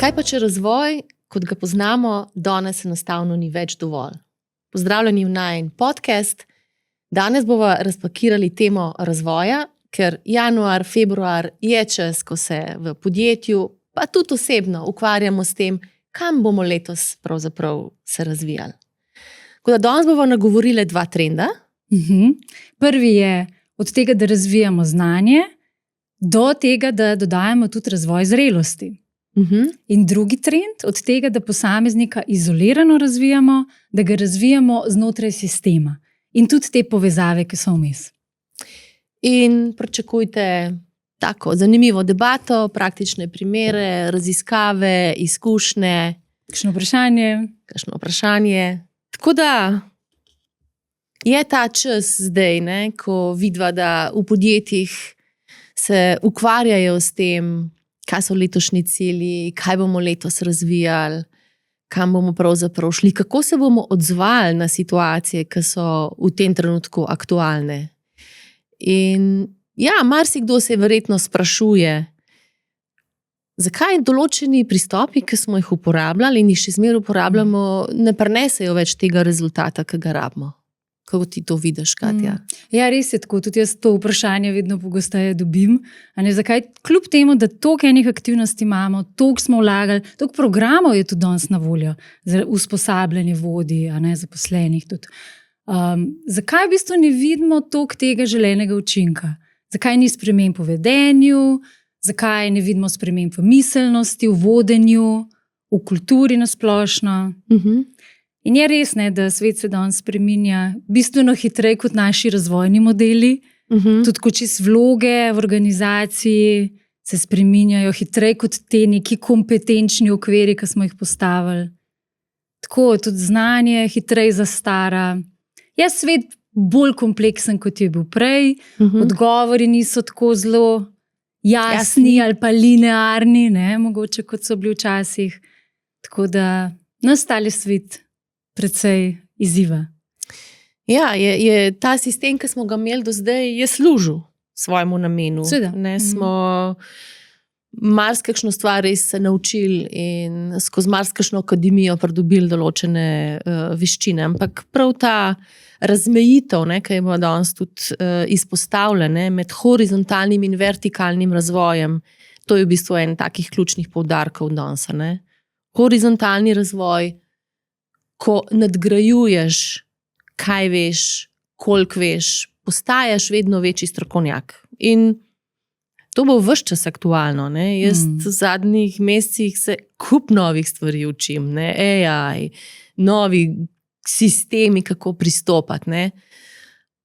Kaj pa če razvoj, kot ga poznamo, danes enostavno ni več dovolj? Pozdravljeni v najin podcast. Danes bomo razpakirali temo razvoja, ker januar, februar je čas, ko se v podjetju, pa tudi osebno ukvarjamo s tem, kam bomo letos pravzaprav se razvijali. Tako da danes bomo nagovorili 2 trenda. Prvi je od tega, da razvijamo znanje, do tega, da dodajamo tudi razvoj zrelosti. In drugi trend od tega, da posameznika izolirano razvijamo, da ga razvijamo znotraj sistema. In tudi te povezave, ki so vmes. In pričakujte tako zanimivo debato, praktične primere, raziskave, izkušnje. Kakšno vprašanje. Tako da je ta čas zdaj, ko vidva, da v podjetjih se ukvarjajo s tem, kaj so letošnji cilji, kaj bomo letos razvijali, kam bomo pravzaprav šli, kako se bomo odzvali na situacije, ki so v tem trenutku aktualne. In ja, marsikdo se verjetno sprašuje, zakaj določeni pristopi, ki smo jih uporabljali in jih še zmeraj uporabljamo, ne prinesejo več tega rezultata, ki ga rabimo. Kako ti to vidiš, Katja? Ja, res je tako. Tudi jaz to vprašanje vedno pogosteje dobim. Zakaj kljub temu, da toliko enih aktivnosti imamo, toliko smo vlagali, toliko programov je tudi danes na voljo za usposabljanje vodij, zaposlenih tudi. Zakaj v bistvu ne vidimo toliko tega želenega učinka? Zakaj ni sprememb v vedenju? Zakaj ne vidimo sprememb v miselnosti, v vodenju, v kulturi na splošno? In je res, da svet se danes spreminja bistveno hitreje kot naši razvojni modeli. Tudi ko čisto vloge v organizaciji se spreminjajo hitreje kot te neki kompetenčni okviri, ki smo jih postavili. Tako tudi znanje hitreje zastara. Je svet bolj kompleksen, kot je bil prej. Odgovori niso tako zelo jasni ali pa linearni, mogoče kot so bili včasih. Tako da nas tale svet precej izziva. Ja, je ta sistem, ki smo ga imeli do zdaj, je služil svojemu namenu. Smo marsikakšno stvar res se naučili in skozi marsikakšno akademijo pridobili določene veščine. Ampak prav ta razmejitev, ki je bila danes tudi izpostavljena med horizontalnim in vertikalnim razvojem, to je v bistvu en takih ključnih poudarkov danes. Horizontalni razvoj, ko nadgrajuješ, kaj veš, koliko veš, postaješ vedno večji strokovnjak. In to bo ves čas aktualno. Jaz v zadnjih mesecih se kup novih stvari učim. AI, novi sistemi, kako pristopati.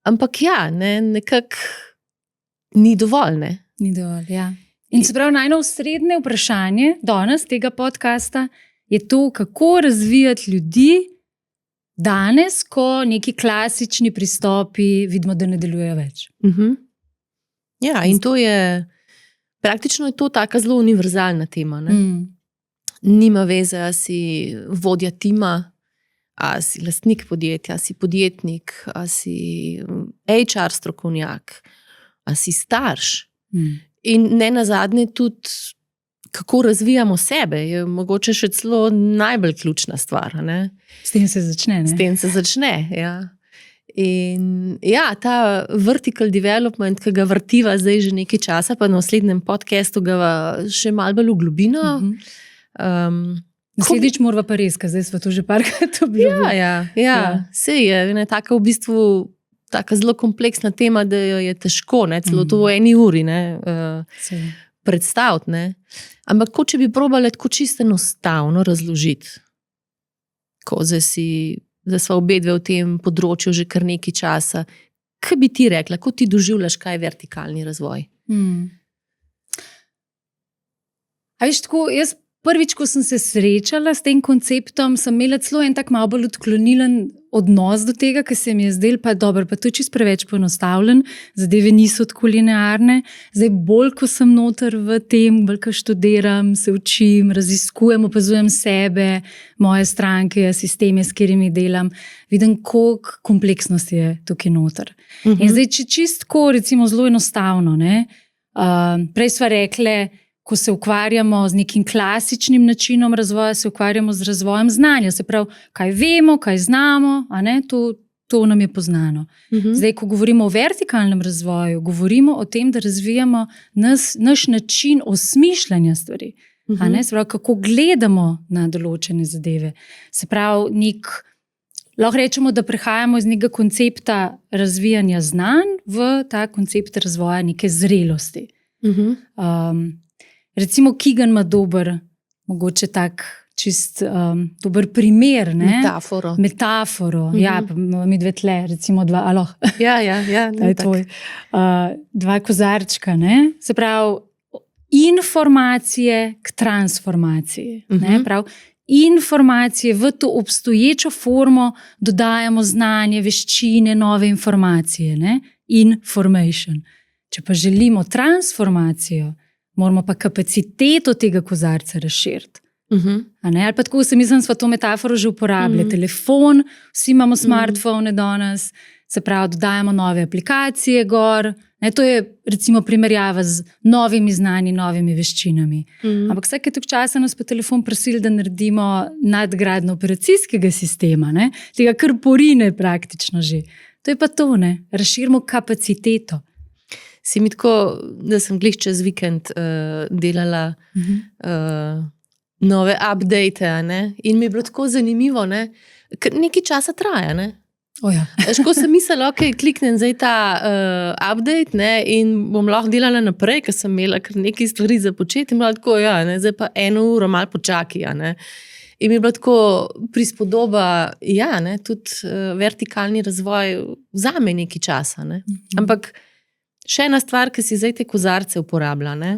Ampak ja, nekako ni dovolj. Ni dovolj, ja. In se pravi, najnovsrednje vprašanje danes tega podcasta je to, kako razvijati ljudi danes, ko neki klasični pristopi vidimo, da ne delujejo več. Ja, in to je, praktično je to taka zelo univerzalna tema. Nima veze, a si vodja tima, a si lastnik podjetja, a si podjetnik, a si HR strokovnjak, a si starš. In ne nazadnje tudi, kako razvijamo sebe, je mogoče še celo najbolj ključna stvar. S tem se začne. S tem se začne, ja. In ja, ta vertical development, ki ga vrtiva zdaj že nekaj časa, pa na naslednjem podcastu ga še malo bolj v globino. Naslednjič morava pa res, ker zdaj smo to že parkrat obljubili. Ja. Sej je taka v bistvu taka zelo kompleksna tema, da jo je težko, celo to v 1 uri predstaviti. Ampak ko če bi probali tako čisto enostavno razložiti, ko zdaj sva obedve v tem področju že kar nekaj časa, kaj bi ti rekla, ko ti doživljaš, kaj je vertikalni razvoj? A veš tako, jaz prvič, ko sem se srečala s tem konceptom, sem imela celo en tak malo bolj odklonilen odnos do tega, ker se mi je zdelo, pa dobro, pa to je čisto preveč poenostavljen, zadeve niso tako linearne. Zdaj bolj, ko sem noter v tem, bolj, ko študiram, se učim, raziskujem, opazujem sebe, moje stranke, sisteme, s katerimi delam, vidim, koliko kompleksnosti je tukaj noter. In zdaj, če čistko, recimo zelo enostavno, prej sva rekle, ko se ukvarjamo z nekim klasičnim načinom razvoja, se ukvarjamo z razvojem znanja. Se pravi, kaj vemo, kaj znamo, a ne, to nam je poznano. Zdaj, ko govorimo o vertikalnem razvoju, govorimo o tem, da razvijamo naš način osmišljanja stvari. A ne, se pravi, kako gledamo na določene zadeve. Se pravi, lahko rečemo, da prehajamo iz nekega koncepta razvijanja znanj v ta koncept razvoja neke zrelosti. Recimo Kegan ima mogoče tak čist dober primer. Ne? Metaforo. Ja, pa mi dve tle, recimo dva, aloh. Ja, to je tvoj. Dva kozarčka, ne? Se pravi, informacije k transformaciji. Ne? Prav, informacije v to obstoječo formo dodajamo znanje, veščine, nove informacije. Ne? Information. Če pa želimo transformacijo, moramo pa kapaciteto tega kozarca razširiti. Ali pa tako se mislim, sva to metaforo že uporabljali. Telefon, vsi imamo smartfone danes, se pravi, dodajamo nove aplikacije gor. To je recimo primerjava z novimi znanji, novimi veščinami. Ampak vsake toliko časa nas pa telefon prosili, da naredimo nadgradnjo operacijskega sistema, ne? Tega kar porine praktično že. To je pa to, ne? Razširimo kapaciteto. Si mi tako, da sem glih čez vikend delala nove update, ne? In mi je bilo tako zanimivo, ne? Ker nekaj časa traja, ne? Ja. Ko sem mislila, ok, kliknem zdaj ta update, ne, in bom lahko delala naprej, ker sem imela kar nekaj stvari za početi, in bila tako, ja, ne, zdaj pa 1 uro malo počaki, ne. In mi je bila tako prispodoba, ja, ne, tudi vertikalni razvoj vzame nekaj časa, ne. Ampak še ena stvar, ki si zdaj te kozarce uporablja, ne.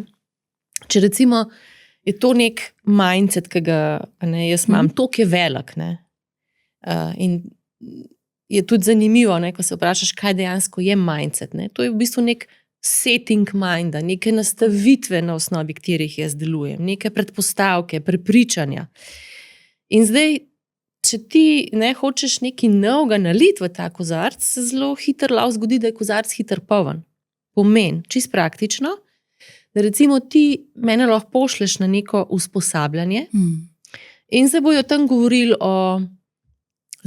Če recimo je to nek mindset, ki ga, ne, jaz imam, toliko je velik, ne. In je tudi zanimivo, ne, ko se vprašaš, kaj dejansko je mindset. Ne. To je v bistvu nek setting minda, neke nastavitve, na osnovi katerih jaz delujem, neke predpostavke, prepričanja. In zdaj, če ti ne hočeš nekaj novega naliti v ta kozarc, se zelo hitro lahko zgodi, da je kozarc hitro poln. Pomeni, čisto praktično, da recimo ti mene lahko pošleš na neko usposabljanje in se bojo tam govorili o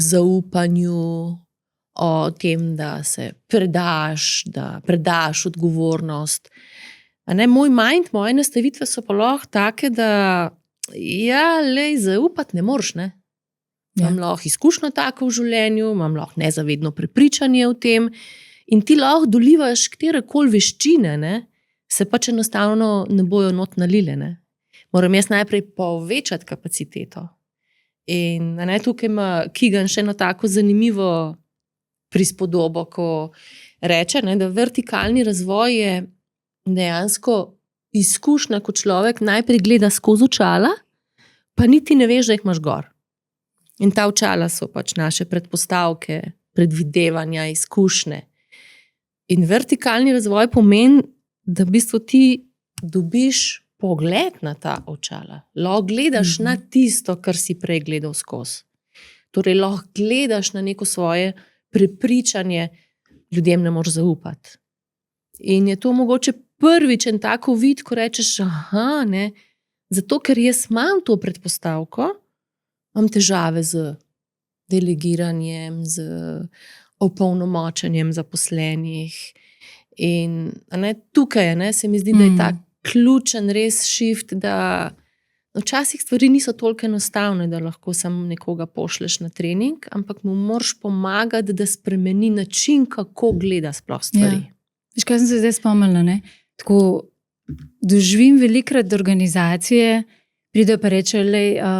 zaupanju, o tem, da se predaš odgovornost. Moj mind, moje nastavitve so pa lahko take, da zaupati ne moreš, ne. Imam lahko izkušnjo tako v življenju, imam lahko nezavedno prepričanje o tem in ti lahko dolivaš katerekoli veščine, ne, se pač enostavno ne bojo not nalile, ne. Moram jaz najprej povečati kapaciteto. In tukaj ima Kegan še eno tako zanimivo prispodobo, ko reče, ne, da vertikalni razvoj je dejansko izkušnja, ko človek najprej gleda skozi očala, pa niti ne veš, da jih imaš gor. In ta očala so pač naše predpostavke, predvidevanja, izkušnje. In vertikalni razvoj pomeni, da v bistvu ti dobiš pogled na ta očala. Lahko gledaš na tisto, kar si prej gledal skozi. Torej, lahko gledaš na neko svoje prepričanje, ljudem ne moreš zaupati. In je to mogoče prvič en tako vid, ko rečeš, ne, zato ker jaz imam to predpostavko, imam težave z delegiranjem, z opolnomočenjem zaposlenih. In tukaj se mi zdi, da je ta ključen res shift, da včasih stvari niso toliko enostavne, da lahko samo nekoga pošleš na trening, ampak mu moraš pomagati, da spremeni način, kako gleda sploh stvari. Veš, kaj sem se zdaj spomnila, ne? Tako doživim velikrat, da organizacije pridejo pa rečejo,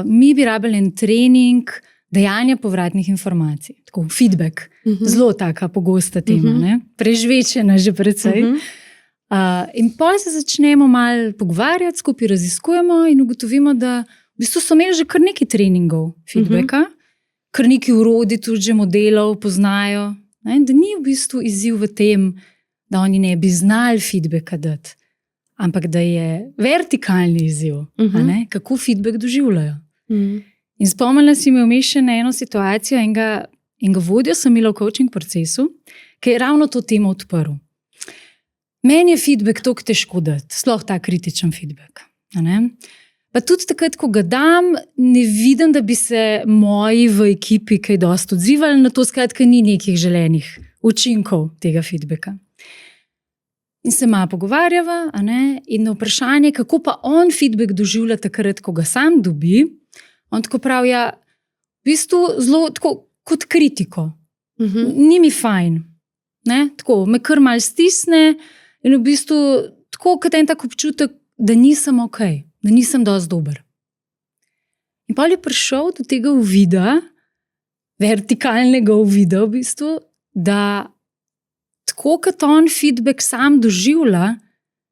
mi bi rabili en trening dajanja povratnih informacij. Tako, feedback. Zelo taka pogosta tema, ne? Prežvečena že precej. In potem se začnemo malo pogovarjati, skupaj raziskujemo in ugotovimo, da v bistvu so imeli že kar nekaj treningov feedbacka, kar nekaj orodij, tudi že modelov poznajo. Da ni v bistvu izziv v tem, da oni ne bi znali feedbacka dati, ampak da je vertikalni izziv, kako feedback doživljajo. In spomnila si mi vmes še na eno situacijo, enega vodjo sem imela v coaching procesu, ki je ravno to temo odprl. Meni je feedback toliko težko dati, sploh ta kritičen feedback. A ne? Pa tudi takrat, ko ga dam, ne vidim, da bi se moji v ekipi kaj dosti odzivali na to, skratka ni nekih želenih učinkov tega feedbacka. In se malo pogovarjava, a ne? In na vprašanje, kako pa on feedback doživlja takrat, ko ga sam dobi, on tako pravi, ja, v bistvu zelo tako kot kritiko. Ni mi fajn. Ne? Tako, me kar malo stisne in v bistvu tako, kot en tak občutek, da nisem okej. Da nisem dosti dober. In pa je prišel do tega uvida, vertikalnega uvida v bistvu, da tako kot on feedback sam doživlja,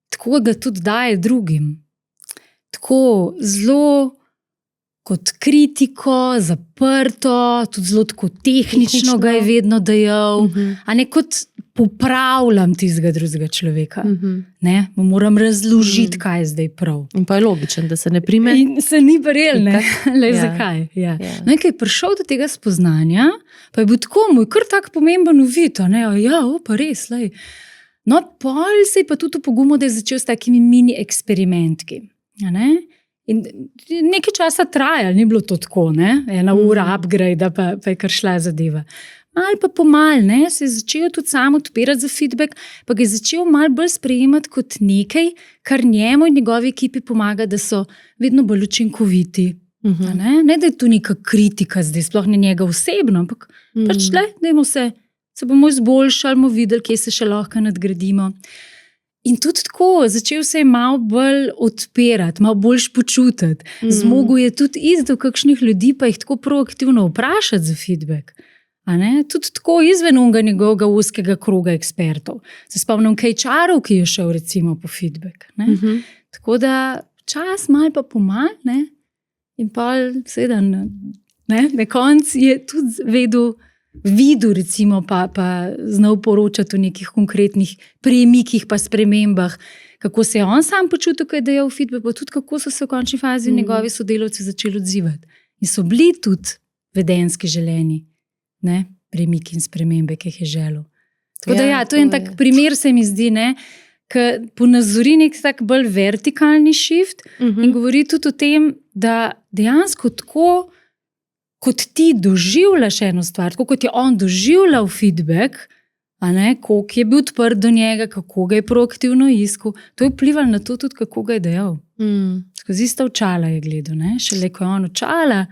tako ga tudi daje drugim. Tako zelo kot kritiko, zaprto, tudi zelo tako tehnično ga je vedno dajal, a ne kot popravljam tistega drugega človeka. Ne? Mu moram razložiti, kaj je zdaj prav. In pa je logičen, da se ne prime. In se ni verjel, ne? Le zakaj. Ja. No, in ko je prišel do tega spoznanja, pa je bil tako moj kar tak pomemben uvid, ne? Ja, pa res, lej. No, pol se je pa tudi pogumil, da je začel s takimi mini eksperimentki. Ne? In nekaj časa trajalo, ni bilo to tako, ne? Ena ura upgrade, pa je kar šla zadeva. Mal pa pomal, ne, se je začel tudi sam odpirati za feedback, pa ga je začel malo bolj sprejemati kot nekaj, kar njemu in njegovi ekipi pomaga, da so vedno bolj učinkoviti. Ne, da je tu neka kritika zdaj, sploh ne njega osebno, ampak pač le, dajmo se bomo izboljšali, bomo videli, kje se še lahko nadgradimo. In tudi tako, začel se je malo bolj odpirati, malo bolj počutiti. Zmogel je tudi iti do kakšnih ljudi, pa jih tako proaktivno vprašati za feedback. Tudi tako izven unga njegovega uzkega kroga ekspertov. Se spomnim kaj čarov, ki je šel recimo po feedback. Tako da čas malo pa pomal, ne? In pa seveda na koncu je tudi videl recimo pa znal poročati o nekih konkretnih premikih pa spremembah, kako se je on sam počutil, ko je dajal feedback, pa tudi kako so se v končni fazi njegovi sodelavci začeli odzivati. In so bili tudi vedenski želeni. Ne, premiki in spremembe, ki jih je želel. Tako da to je en tak primer, se mi zdi, ki ponazori nek tak bolj vertikalni shift in govori tudi o tem, da dejansko tako, kot ti doživljaš eno stvar, tako kot je on doživljal feedback, koliko je bil odprt do njega, kako ga je proaktivno iskal, to je vplivalo na to tudi, kako ga je dejal. Skozi ista očala je gledal, šele ko je on očala,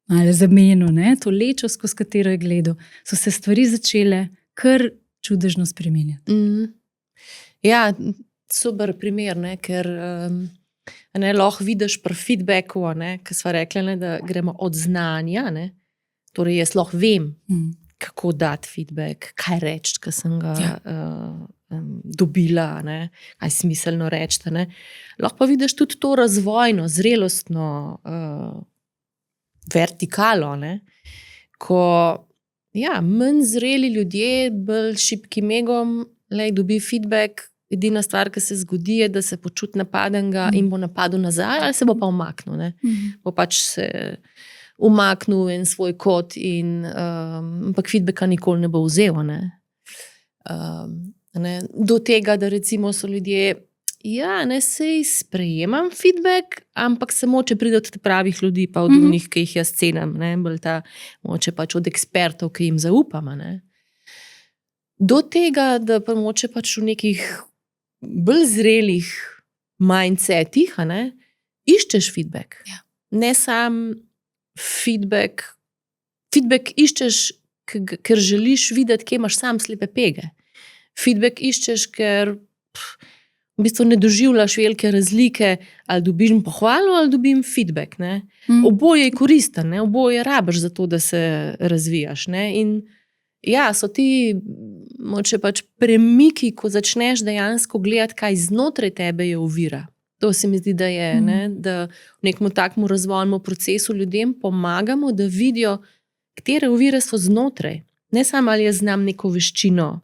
malo zamenil, to lečo, skozi katero je gledal, so se stvari začele kar čudežno spremenjati. Ja, super primer, ker lahko vidiš pri feedbacku, ki sva rekla, da gremo od znanja, torej jaz lahko vem, kako dati feedback, kaj reči, ko sem ga dobila, kaj smiselno reči. Lahko pa vidiš tudi to razvojno, zrelostno vertikalo, ko manj zreli ljudje, bolj šibkim egom, dobi feedback, edina stvar, ki se zgodi, je, da se počuti napadenega in bo napadel nazaj, ali se bo pa umaknil. Bo pač se umaknil en svoj kot, ampak feedbacka nikoli ne bo vzel. Do tega, da recimo so ljudje, sej sprejemam feedback, ampak samo, če pride od pravih ljudi, pa od njih, ki jih jaz cenim, bolj ta, moče pač od ekspertov, ki jim zaupam. Do tega, da pa moče pač v nekih bolj zrelih mindsetih, iščeš feedback. Ne sam feedback iščeš, ker želiš videti, kje imaš sam slepe pege. Feedback iščeš, ker v bistvu ne doživljaš velike razlike, ali dobim pohvalo, ali dobim feedback. Oboje je koristen, oboje rabiš za to, da se razvijaš. In so ti moče pač premiki, ko začneš dejansko gledati, kaj znotraj tebe je ovira. To se mi zdi, da je, da v nekem takmu razvojnem procesu ljudem pomagamo, da vidijo, katere ovire so znotraj. Ne samo, ali jaz znam neko veščino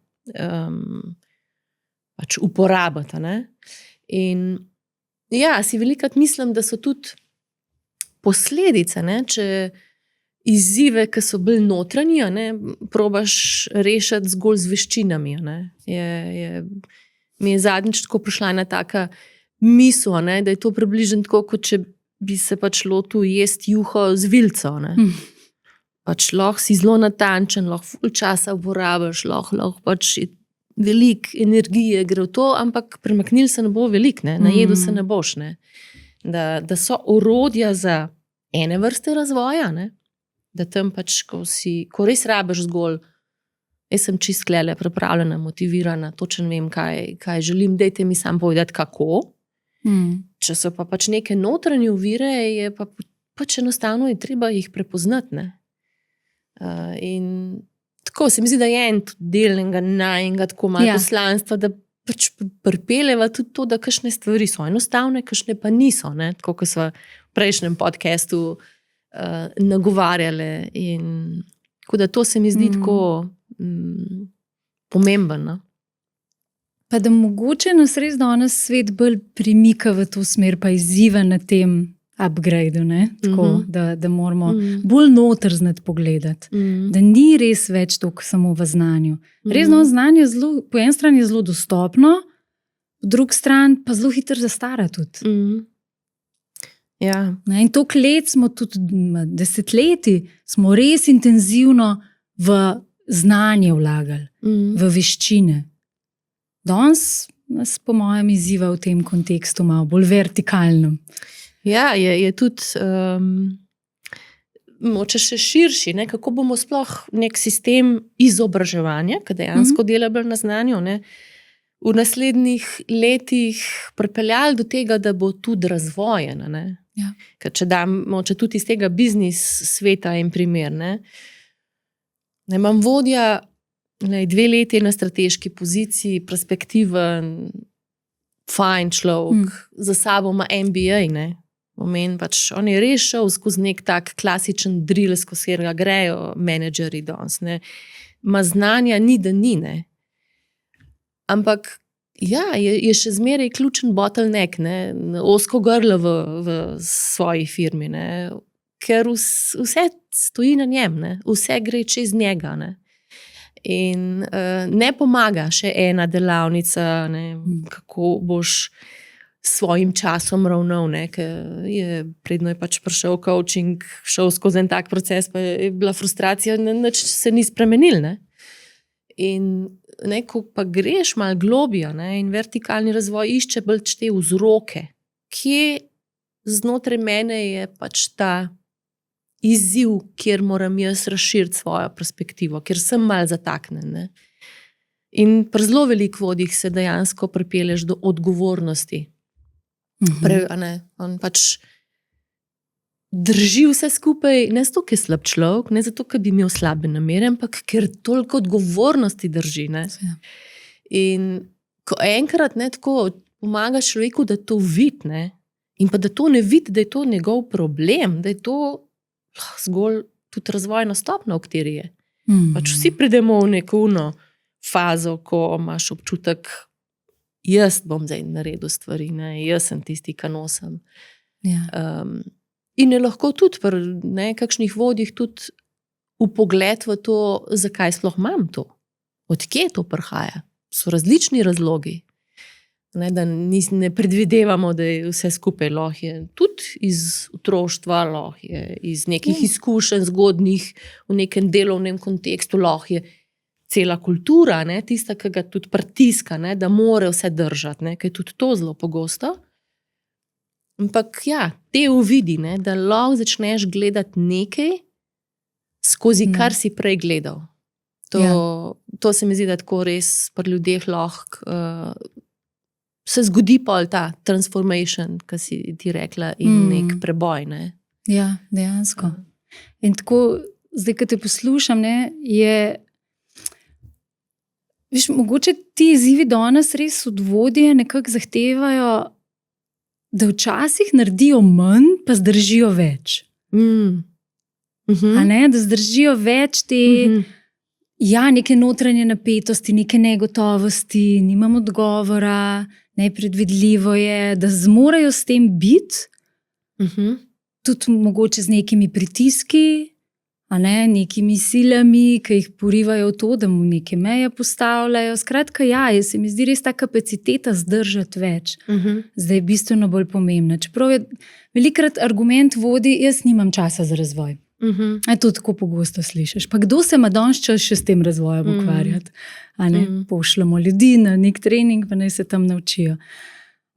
pač uporabiti. In si velikokrat mislim, da so tudi posledice, če izzive, ki so bolj notranji, probaš rešiti zgolj z veščinami. Mi je zadnjič tako prišla ena taka misel, ne, da je to približno tako, kot če bi se pač lotil jesti juho z vilco. Pač lahko si zelo natančen, lahko ful časa uporabiš, lahko pač veliko energije gre v to, ampak premaknil se ne bo veliko, najedel se ne boš. Ne. Da so orodja za ene vrste razvoja, ne. Da tam pač, ko res rabiš zgolj, jaz sem čist klele, pripravljena, motivirana, točno vem, kaj želim, dajte mi sam povedati, kako. Če so pa pač neke notranje ovire, je pa pač enostavno je treba jih prepoznati. Ne? In tako se mi zdi, da je en del enega tako malo poslanstva, da pač pripeljeva tudi to, da kakšne stvari so enostavne, kakšne pa niso. Ne? Tako, kot so v prejšnjem podcastu nagovarjale. In tako da to se mi zdi tako pomembno. Pa da mogoče nas res danes svet bolj premika v to smer, pa izziva na tem upgradeu, tako, da moramo bolj noter znati pogledati. Da ni res več toliko samo v znanju. Resno znanje po eni strani je zelo dostopno, po drugi strani pa zelo hitro zastara tudi. Ja. In toliko let smo tudi, desetletji, smo res intenzivno v znanje vlagali, v veščine. Danes nas po mojem izziva v tem kontekstu malo bolj vertikalnem. Ja, je tudi moče še širši, ne? Kako bomo sploh nek sistem izobraževanja, ki dejansko dela bolj na znanju, ne? V naslednjih letih pripeljali do tega, da bo tudi razvojen. Ne? Ja. Ker če dam moče tudi iz tega biznis sveta in primer, ne imam vodja 2 leti na strateški poziciji, perspektiven, fajn človek, za sabo ima MBA, ne. Pač on je res šel skozi nek tak klasičen drill, skozi ga grejo menedžeri danes, ne. Ma znanja ni, da ni, ne. Ampak ja, je še zmeraj ključen bottleneck, ne, ozko grlo v svoji firmi, ne. Ker vse stoji na njem, ne. Vse gre čez njega, ne. In ne pomaga še ena delavnica, ne, kako boš s svojim časom ravnal, ne, ker predno je pač prišel coaching, šel skozi en tak proces, pa je bila frustracija, nič se ni spremenil. Ne. In ne, ko pa greš malo globja, ne, in vertikalni razvoj išče bolj te vzroke, kje znotraj mene je pač ta izziv, kjer moram jaz razširiti svojo perspektivo, ker sem malo zataknen. Ne? In pri zelo veliko vodjih se dejansko pripelješ do odgovornosti. On pač drži vse skupaj, ne zato, ker je slab človek, ne zato, ker bi imel slabe namere, ampak ker toliko odgovornosti drži. Ne? In ko enkrat tako pomaga človeku, da to vidi, ne? In pa da to ne vidi, da je to njegov problem, da je to zgolj tudi razvojna stopnja, v kateri je. Pač vsi pridemo v neko fazo, ko imaš občutek, jaz bom zdaj naredil stvari, ne? Jaz sem tisti, ki nosim. Ja. In je lahko tudi pri kakšnih vodjih tudi vpogled v to, zakaj sploh imam to. Od kje to prihaja? So različni razlogi. Da ne predvidevamo, da je vse skupaj lahko je tudi iz otroštva, lahko je iz nekih izkušenj zgodnih v nekem delovnem kontekstu, lahko je cela kultura, ne, tista, ki ga tudi pritiska, ne, da mora vse držati, ne, ker je tudi to zelo pogosto. Ampak ja, te uvidi, ne, da lahko začneš gledati nekaj, skozi kar si prej gledal. To se mi zdi, da tako res pri ljudeh lahko se zgodi pa ta transformation, ki si ti rekla, in nek preboj. Ne? Ja, dejansko. In tako, zdaj, ko te poslušam, ne, viš, mogoče ti izzivi danes res od vodje nekako zahtevajo, da včasih naredijo manj, pa zdržijo več. A ne, da zdržijo več te neke notranje napetosti, neke negotovosti, nimam odgovora, nepredvidljivo je, da zmorajo s tem biti, tudi mogoče z nekimi pritiski, nekimi silami, ki jih porivajo v to, da mu neke meje postavljajo. Skratka, se mi zdi res ta kapaciteta zdržati več. Zdaj je bistveno bolj pomembna. Čeprav je velikokrat argument vodi, jaz nimam časa za razvoj. To tako pogosto slišiš. Pa kdo se ima danes čas še s tem razvojem ukvarjati? Pošljemo ljudi na nek trening, pa naj se tam naučijo.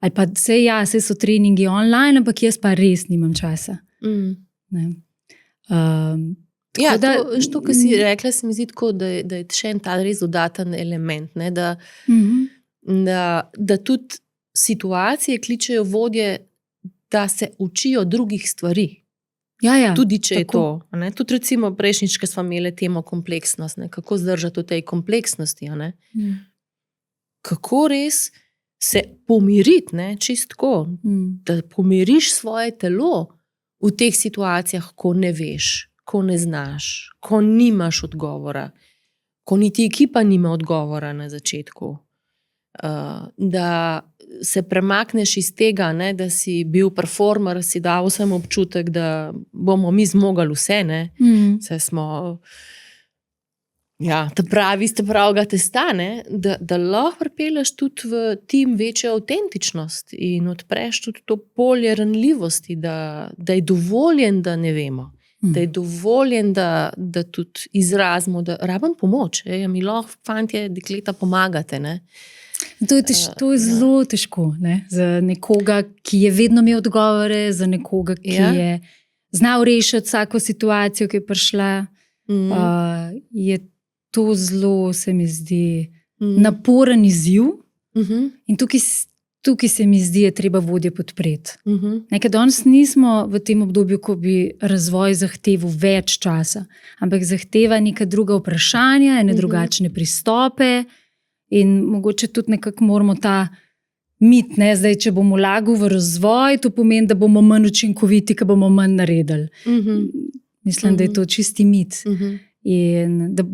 Ali pa sej so treningi online, ampak jaz pa res nimam časa. To, kar si rekla, se mi zdi tako, da je še en ta res dodaten element, ne, da tudi situacije kličejo vodje, da se učijo drugih stvari. Tudi če je to. Ne? Tudi recimo prejšnjič, ko smo imeli temo kompleksnost, ne? Kako zdržati v tej kompleksnosti. Kako res se pomiriti, čistko, da pomiriš svoje telo v teh situacijah, ko ne veš, ko ne znaš, ko nimaš odgovora, ko niti ekipa nima odgovora na začetku. Da se premakneš iz tega, da si bil performer, si dal vsem občutek, da bomo mi zmogli vse. Vse smo pravega testa, da lahko pripelješ tudi v tim večjo avtentičnost in odpreš tudi to polje ranljivosti, da je dovoljen, da ne vemo. Da je dovoljen, da tudi izrazimo, da rabim pomoč. Mi lahko, fantje, dekleta, pomagate. To je zelo težko, za nekoga, ki je vedno imel odgovore, za nekoga, ki je znal rešiti vsako situacijo, ki je prišla. Je to zelo, se mi zdi, naporen izziv. In tukaj se mi zdi, je treba vodje podpreti. Nekaj danes nismo v tem obdobju, ko bi razvoj zahteval več časa, ampak zahteva neka druga vprašanja, ene drugačne pristope. In mogoče tudi nekako moramo ta mit, zdaj, če bomo vlagali v razvoj, to pomeni, da bomo manj učinkoviti, ker bomo manj naredili. Mislim, da je to čisti mit. In da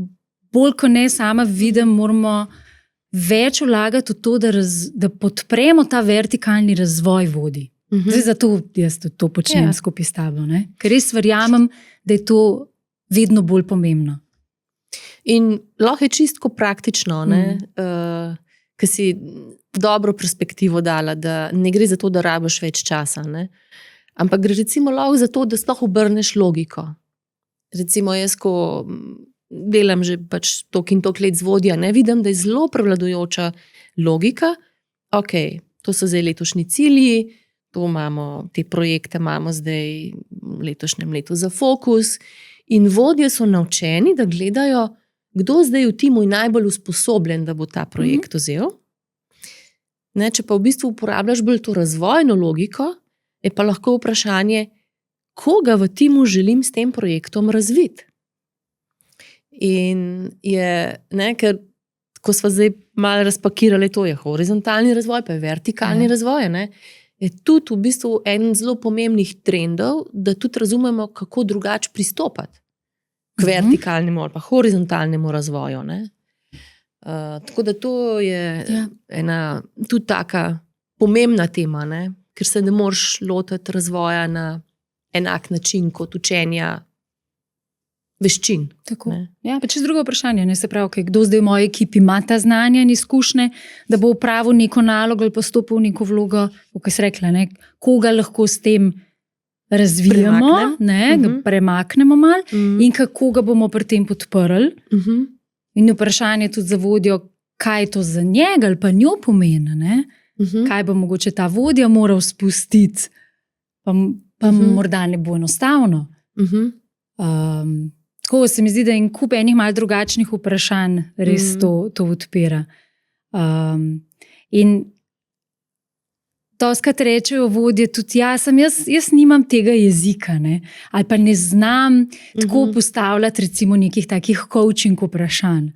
bolj, ko ne sama vidim, moramo več vlagati v to, da podpremo ta vertikalni razvoj vodij. Zdaj, zato jaz to počnem skupaj s tabo. Ker res verjamem, da je to vedno bolj pomembno. In lahko je čisto praktično, ker si dobro perspektivo dala, da ne gre za to, da rabiš več časa, ampak gre recimo lahko za to, da sploh obrneš logiko. Recimo jaz, ko delam že pač toliko in toliko let z vodja, vidim, da je zelo prevladujoča logika. Ok, to so zdaj letošnji cilji, te projekte imamo zdaj v letošnjem letu za fokus in vodje so naučeni, da gledajo, kdo zdaj v timu je najbolj usposobljen, da bo ta projekt vzel. Če pa v bistvu uporabljaš bolj to razvojno logiko, je pa lahko vprašanje, koga v timu želim s tem projektom razviti. In ker ko smo zdaj malo razpakirali, to je horizontalni razvoj, pa je vertikalni razvoj, je tudi v bistvu en zelo pomembnih trendov, da tudi razumemo, kako drugače pristopati k vertikalnemu ali pa horizontalnemu razvoju. Tako da to je ena tudi taka pomembna tema, ker se ne moreš lotiti razvoja na enak način kot učenja veščin. Pa čez drugo vprašanje, se pravi, kdo zdaj v moji ekipi ima ta znanja in izkušnje, da bo opravil neko nalogo ali pa stopil v neko vlogo, kot si rekla, koga lahko s tem razvijamo, ga premaknemo malo in kako ga bomo pri tem podprli. In vprašanje tudi za vodjo, kaj to za njega ali pa njo pomeni, kaj bo mogoče ta vodja moral spustiti, pa morda ne bo enostavno. Tako se mi zdi, da je en kup enih malo drugačnih vprašanj res to odpira. In doskrat rečejo vodje tudi, jaz nimam tega jezika, ali pa ne znam tako postavljati recimo nekih takih coaching vprašanj.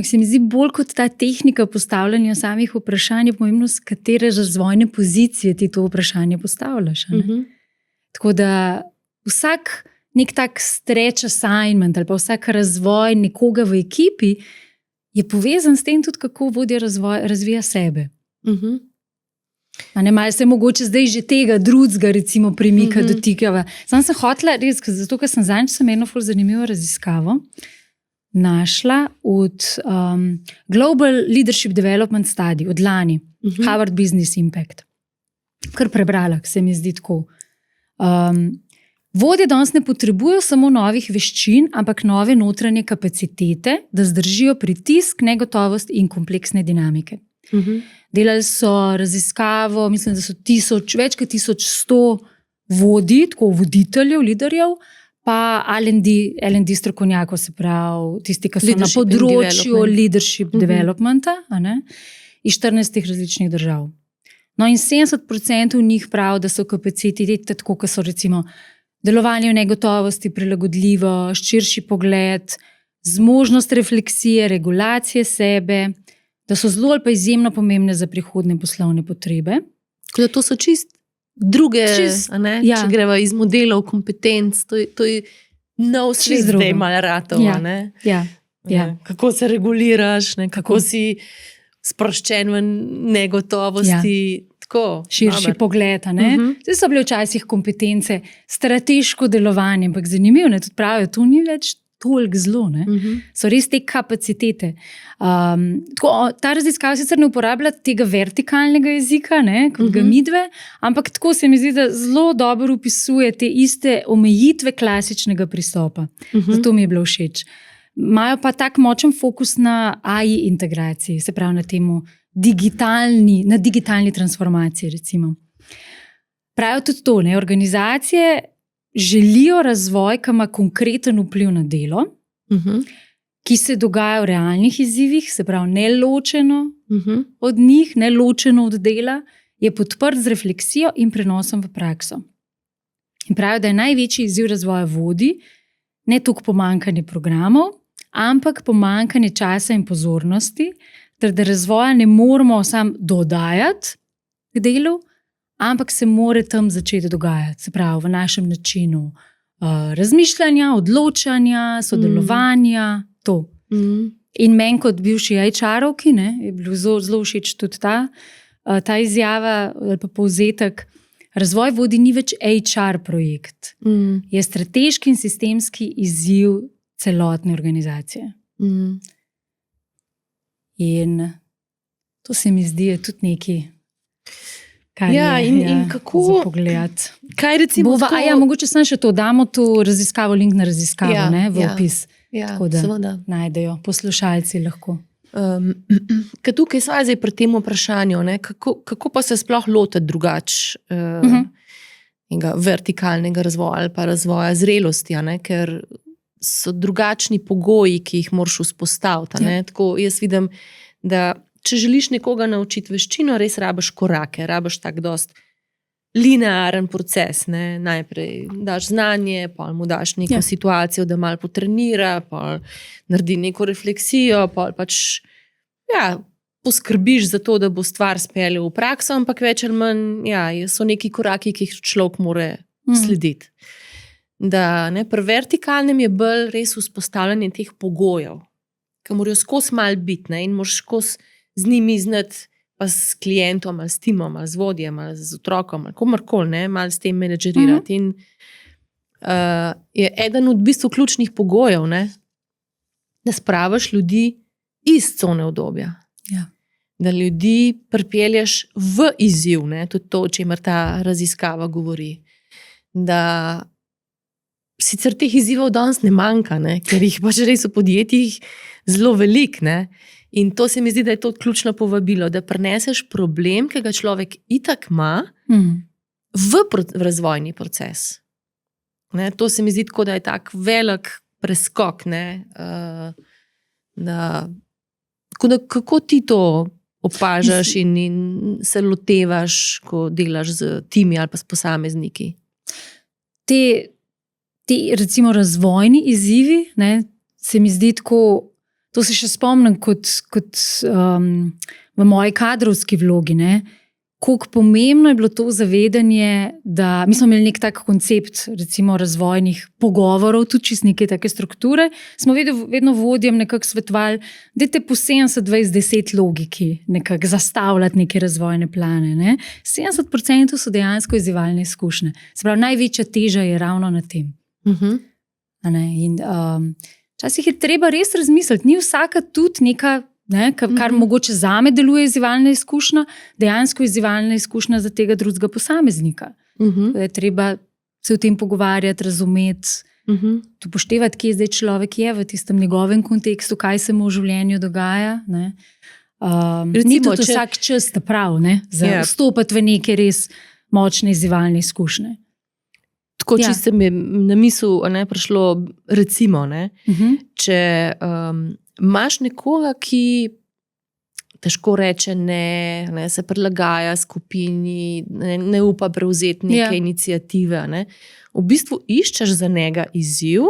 Se mi zdi bolj kot ta tehnika postavljanja samih vprašanj, je pomembno, s katere razvojne pozicije ti to vprašanje postavljaš. Tako da vsak nek tak stretch assignment ali pa vsak razvoj nekoga v ekipi je povezan s tem tudi, kako vodja razvija sebe. Malo se mogoče zdaj že tega drugega recimo premika, dotikava. Sam sem hotela, res, zato ker sem zadnjič eno ful zanimivo raziskavo našla od Global Leadership Development Study, od lani, Harvard Business Impact. Kar prebrala, se mi zdi tako. Vodje danes ne potrebujejo samo novih veščin, ampak nove notranje kapacitete, da zdržijo pritisk, negotovost in kompleksne dinamike. Delali so raziskavo, mislim, da so več kot 1100 vodij, tako voditeljev, liderjev, pa L&D strokovnjakov, se pravi, tisti, ki so na področju leadership developmenta, iz 14 različnih držav. No, in 70% njih pravi, da so kapacitete, tako kot so recimo delovanje v negotovosti, prilagodljivo, širši pogled, zmožnost refleksije, regulacije sebe, da so zelo ali pa izjemno pomembne za prihodne poslovne potrebe. Tako da to so čist druge, če greva iz modelov kompetenc, to je nov svet, zdaj malo ratov. Kako se reguliraš, kako si sproščen v negotovosti. Širši pogled. Zdaj so bile včasih kompetence, strateško delovanje, ampak zanimivo, tudi pravijo, to ni več toliko zelo, so res te kapacitete. Ta raziskava sicer ne uporablja tega vertikalnega jezika, kot ga midve, ampak tako se mi zdi, da zelo dobro opisuje te iste omejitve klasičnega pristopa. Zato mi je bilo všeč. Imajo pa tak močen fokus na AI integraciji, se pravi na temu digitalni transformaciji, recimo. Pravijo tudi to, organizacije želijo razvoj, ki ima konkreten vpliv na delo, ki se dogaja v realnih izzivih, se pravi neločeno od njih, neločeno od dela, je podprt z refleksijo in prenosom v prakso. In pravijo, da je največji izziv razvoja vodij ne toliko pomanjkanje programov, ampak pomanjkanje časa in pozornosti, ter da razvoja ne moramo samo dodajati k delu, ampak se mora tam začeti dogajati, se pravi v našem načinu razmišljanja, odločanja, sodelovanja, to. In meni kot bivši HR-ovki je bilo zelo všeč tudi ta izjava ali pa povzetek. Razvoj vodij ni več HR projekt, je strateški in sistemski izziv celotne organizacije. In to se mi zdi tudi nekaj, kar je kako, za pogled. Kaj recimo mogoče sem še to, damo to raziskavo, link na raziskavo v opis. Tako da najdejo poslušalci lahko. Ker tukaj sva zdaj pri tem vprašanju, kako pa se sploh lotiti drugače vertikalnega razvoja ali pa razvoja zrelosti, ker so drugačni pogoji, ki jih moraš vzpostaviti. Tako jaz vidim, da če želiš nekoga naučiti veščino, res rabiš korake, rabiš tak dost linearen proces. Najprej daš znanje, pa mu daš neko situacijo, da malo potrenira, pa naredi neko refleksijo, pa pač poskrbiš za to, da bo stvar speljal v prakso, ampak več ali manj so neki koraki, ki jih človek mora slediti. Da pri vertikalnem je bolj res vzpostavljanje teh pogojev, ki morajo skozi malo biti in moraš skozi z njimi znati, pa s klientom, ali s timom, ali z vodjem, ali z otrokom, ali komarkoli, malo s tem menedžerirati. In je eden od bistvu ključnih pogojev, da spraviš ljudi iz cone udobja. Da ljudi pripelješ v izziv, tudi to, o čemer ta raziskava govori. Da sicer teh izzivov danes ne manjka, ker jih pač res v podjetjih zelo veliko. In to se mi zdi, da je to ključno povabilo, da prineseš problem, ki ga človek itak ima, v razvojni proces. To se mi zdi tako, da je tak velik preskok. Kako ti to opažaš in se lotevaš, ko delaš z timi ali pa s posamezniki? Ti recimo razvojni izzivi, se mi zdi tako, to se še spomnim kot v moji kadrovski vlogi, Kako pomembno je bilo to zavedanje, da mi smo imeli nek tak koncept, recimo razvojnih pogovorov, tudi čist neke take strukture, smo vedno vodjem nekako svetovali, dajte po 70-20-10 logiki nekako zastavljati neke razvojne plane. Ne? 70% so dejansko izzivalne izkušnje. Se pravi, največja teža je ravno na tem. A ne? In včasih je treba res razmisliti, ni vsaka tudi neka, kar mogoče zame deluje izzivalna izkušnja, dejansko izzivalna izkušnja za tega drugega posameznika. Je treba se o tem pogovarjati, razumeti, upoštevati, kje zdaj človek je v tistem njegovem kontekstu, kaj se mu v življenju dogaja. Ni tudi vsak čas prav, za vstopati v neke res močne izzivalne izkušnje. Tako, če se mi na misel prišlo, recimo, če imaš nekoga, ki težko reče ne, se prilagaja skupini, ne upa prevzeti neke iniciative. V bistvu iščeš za njega izziv,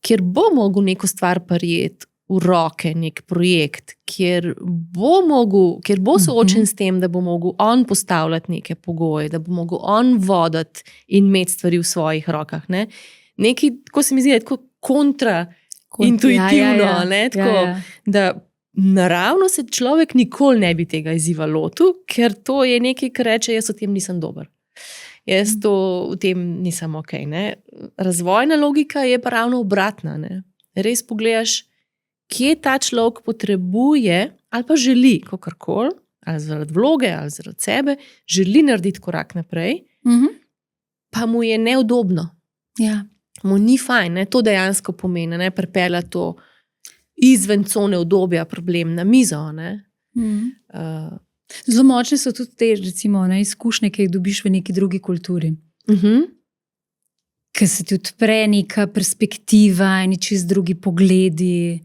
kjer bo mogel neko stvar prijeti v roke, nek projekt, kjer bo soočen s tem, da bo mogel on postavljati neke pogoje, da bo mogel on voditi in imeti stvari v svojih rokah. Nekaj, tako se mi zdi, tako intuitivno, da naravno se človek nikoli ne bi tega izziva lotil, ker to je nekaj, kar reče, jaz v tem nisem dober. Jaz v tem nisem ok. Razvojna logika je pa ravno obratna. Res pogledaš, kje ta človek potrebuje ali pa želi kakorkoli, ali zaradi vloge, ali zaradi sebe, želi narediti korak naprej, pa mu je neudobno. Mu ni fajn, to dejansko pomeni, pripelja to izven cone udobja problem na mizo. Zelo močne so tudi te, recimo, izkušnje, ki jih dobiš v neki drugi kulturi. Ker se ti odpre neka perspektiva, čist drugi pogledi,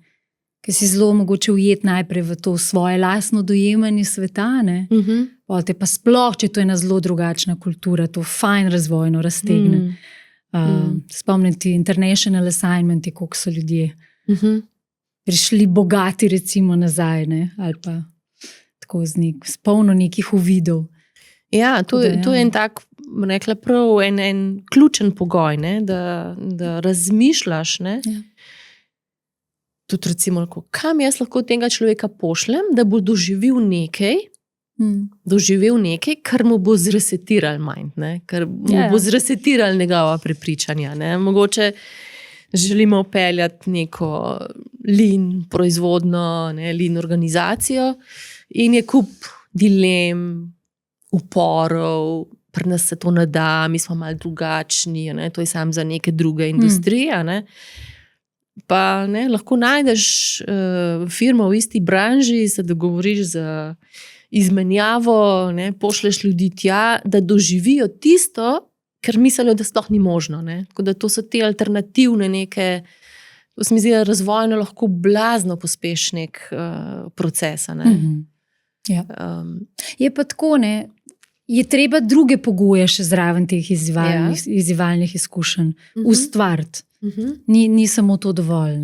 ker si zelo mogoče ujeti najprej v to svoje lastno dojemanje sveta. Potem pa sploh, če to je ena zelo drugačna kultura, to fajn razvojno raztegne. Spomniti International Assignment, koliko so ljudje prišli bogati recimo nazaj, ali pa tako s polno nekih uvidov. Ja, to je en tak, rekla prav, en ključen pogoj, da razmišljaš. Tudi recimo, kam jaz lahko tega človeka pošljem, da bo doživel nekaj, kar mu bo zresetiral mind, kar mu bo zresetiral njegova prepričanja. Mogoče želimo upeljati neko lean proizvodno, lean organizacijo in je kup dilem, uporov, pri nas se to ne da, mi smo malo drugačni, to je samo za neke druge industrije. Pa lahko najdeš firmo v isti branži, se dogovoriš za izmenjavo, pošleš ljudi tja, da doživijo tisto, ker mislijo, da sploh ni možno. Tako da to so te alternativne neke, to se mi zdi, da razvojno lahko blazno pospeši nek proces. Je pa tako, je treba druge pogoje še zraven teh izzivalnih izkušenj ustvariti. Ni samo to dovolj.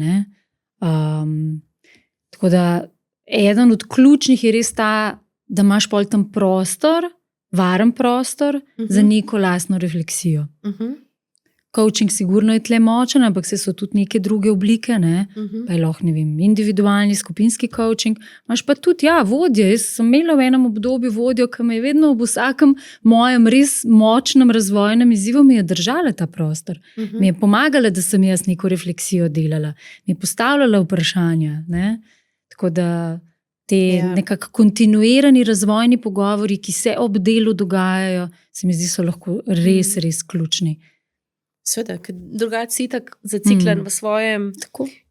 Tako da eden od ključnih je res ta, da imaš pol tam prostor, varen prostor za neko lastno refleksijo. Coaching sigurno je tle močen, ampak so tudi neke druge oblike, pa je lahko, individualni, skupinski coaching. Imaš pa tudi, vodje. Jaz sem imela v enem obdobju vodjo, ki me je vedno ob vsakem mojem res močnem razvojnem izzivu mi je držala ta prostor. Mi je pomagala, da sem jaz neko refleksijo delala. Mi je postavljala vprašanja. Tako da te nekako kontinuirani razvojni pogovori, ki se ob delu dogajajo, se mi zdi, so lahko res, res ključni. Sveda, ker drugače si tako zaciklen v svojem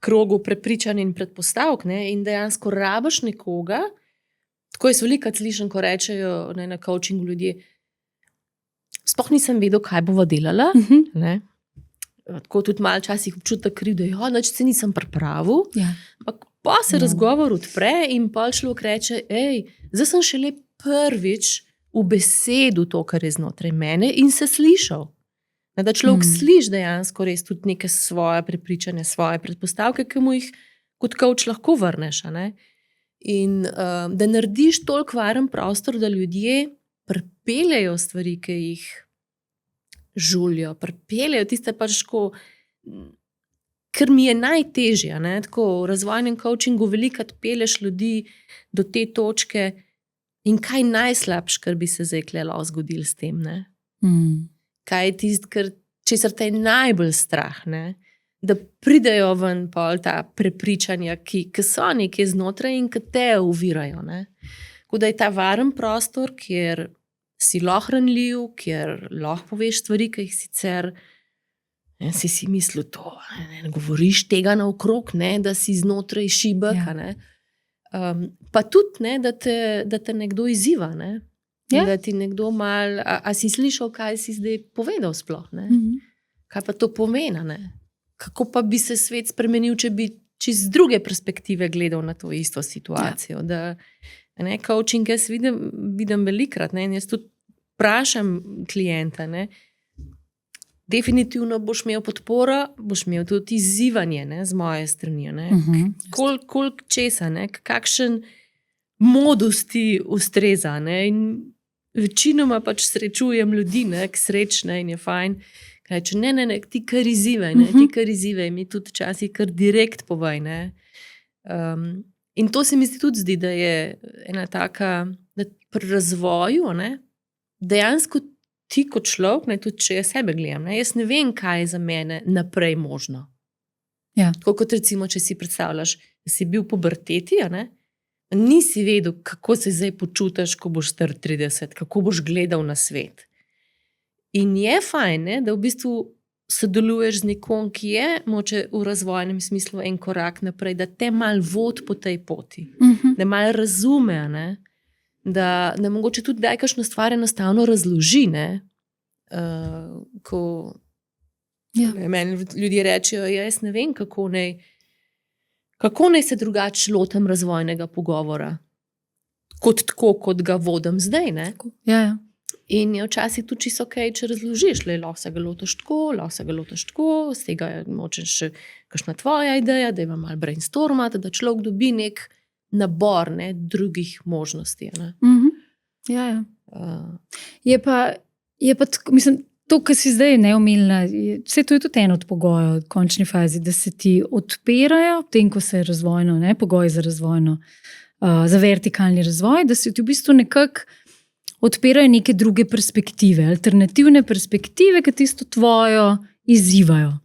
krogu prepričanj in predpostavk, in dejansko rabiš nekoga. Tako jaz velikokrat slišim, ko rečejo na coachingu ljudje, sploh nisem vedel, kaj bova delala. Tako tudi malo časih občutek kriv, da nič se nisem pripravil. Pa se razgovor odpre in pol človek reče, zdaj sem šele prvič v besedu to, kar je znotraj mene in se slišal. Da človek sliši dejansko res tudi neke svoje prepričanja, svoje predpostavke, ki mu jih kot coach lahko vrneš. In da narediš toliko varen prostor, da ljudje pripeljejo stvari, ki jih žulijo, pripeljejo tiste pač, kar mi je najtežje. Tako v razvojnem coachingu velikokrat peleš ljudi do te točke, in kaj najslabše, kar bi se zdaj lahko zgodilo s tem. Kaj je tisto, česar te je najbolj strah, da pridejo ven pol ta prepričanja, ki so nekje znotraj in ki te ovirajo. Tako da je ta varen prostor, kjer si lahko ranljiv, kjer lahko poveš stvari, ki jih sicer si mislil, to ne govoriš tega naokrog, da si znotraj šibek. Pa tudi, da te nekdo izziva. Da ti nekdo malo, a si slišal, kaj si zdaj povedal sploh? Kaj pa to pomeni? Kako pa bi se svet spremenil, če bi čez druge perspektive gledal na to isto situacijo? Coaching jaz vidim velikrat, in jaz tudi vprašam klienta, definitivno boš imel podporo, boš imel tudi izzivanje z moje strani. Koliko česa, kakšen modus ti ustreza. In večinoma pač srečujem ljudi, ki srečne in je fajn. Reče, ne, ti kar izzivaj, ti kar izzivaj, mi tudi včasih kar direkt povej. In to se mi tudi zdi, da je ena taka, da pri razvoju, dejansko ti kot človek, tudi če jaz sebe gledam, jaz ne vem, kaj je za mene naprej možno. Tako kot recimo, če si predstavljaš, da si bil v puberteti, nisi vedel, kako se zdaj počutiš, ko boš star 30, kako boš gledal na svet. In je fajn, da v bistvu sodeluješ z nekom, ki je moče v razvojnem smislu en korak naprej, da te malo vodi po tej poti, da malo razume, da mogoče tudi daj kakšno stvar enostavno razloži. Meni ljudje rečejo, jaz ne vem, kako naj se drugače lotim razvojnega pogovora, kot tako, kot ga vodim zdaj. In je včasih tudi čisto okej, če razložiš, lahko se ga lotiš tako, z tega je moče še kakšna tvoja ideja, da ima malo brainstormati, da človek dobi nek nabor drugih možnosti. Je pa mislim, to, kar si zdaj neumilna, vse to je tudi eno od pogojev v končni fazi, da se ti odpirajo, tem, ko se je razvojno, pogoji za razvojno, za vertikalni razvoj, da se ti v bistvu nekako odpirajo neke druge perspektive, alternativne perspektive, ki tisto tvojo izzivajo.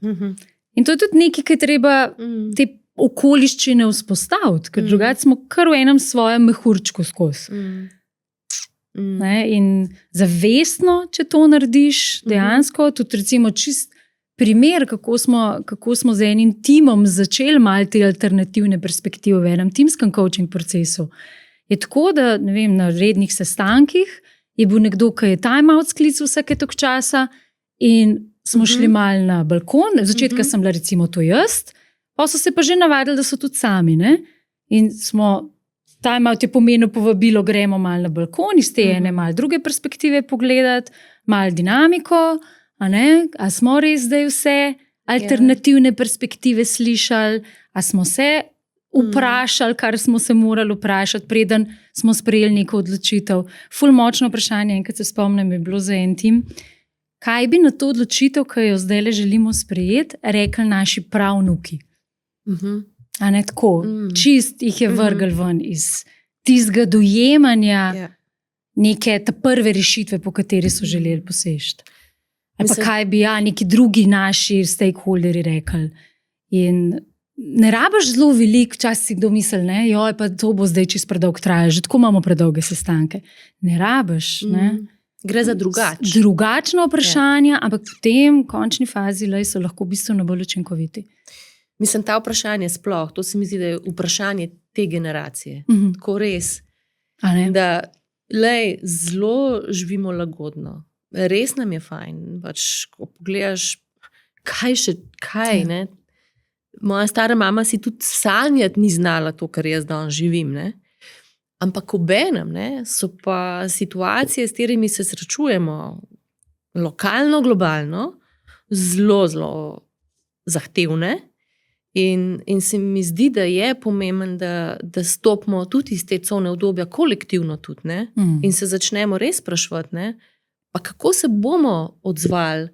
In to je tudi nekaj, ki je treba te okoliščine vzpostaviti, ker drugače smo kar v enem svojem mehurčku skozi. In zavestno, če to narediš, dejansko, tudi recimo čist primer, kako smo z enim timom začeli malo te alternativne perspektive v enem timskem coaching procesu, je tako, da na rednih sestankih je bil nekdo, ki je time-out sklical vsake toliko časa in smo šli malo na balkon. Začetka sem bila recimo to jaz, pa so se pa že navadili, da so tudi sami. In smo, time-out je pomenil povabilo, gremo malo na balkon, iz te ene malo druge perspektive pogledati, malo dinamiko, a smo res zdaj vse alternativne perspektive slišali, a smo se vprašali, kar smo se morali vprašati, preden smo sprejeli neko odločitev. Ful močno vprašanje, enkrat se spomnim, je bilo za en tim. Kaj bi na to odločitev, ki jo zdaj želimo sprejeti, rekli naši pravnuki? Tako, čist jih je vrgel ven iz tistega dojemanja neke ta prve rešitve, po kateri so želeli poseči. Ali pa kaj bi neki drugi naši stakeholderji rekli. In ne rabiš zelo veliko, včasih si kdo misli, joj, pa to bo zdaj čisto predolgo trajalo, že tako imamo predolge sestanke. Ne rabiš. Gre za drugačno vprašanje, ampak v tem končni fazi so lahko bistveno bolj učinkoviti. Mislim, ta vprašanje sploh, to se mi zdi, da je vprašanje te generacije. Tako res. Da zelo živimo lagodno. Res nam je fajn. Ko pogledaš, kaj. Moja stara mama si tudi sanjati ni znala to, kar jaz danes živim. Ampak obenem so pa situacije, s katerimi se srečujemo lokalno, globalno, zelo, zelo zahtevne In se mi zdi, da je pomemben, da stopimo tudi iz te cone obdobja kolektivno tudi, ne? In se začnemo res spraševati, ne? Pa kako se bomo odzvali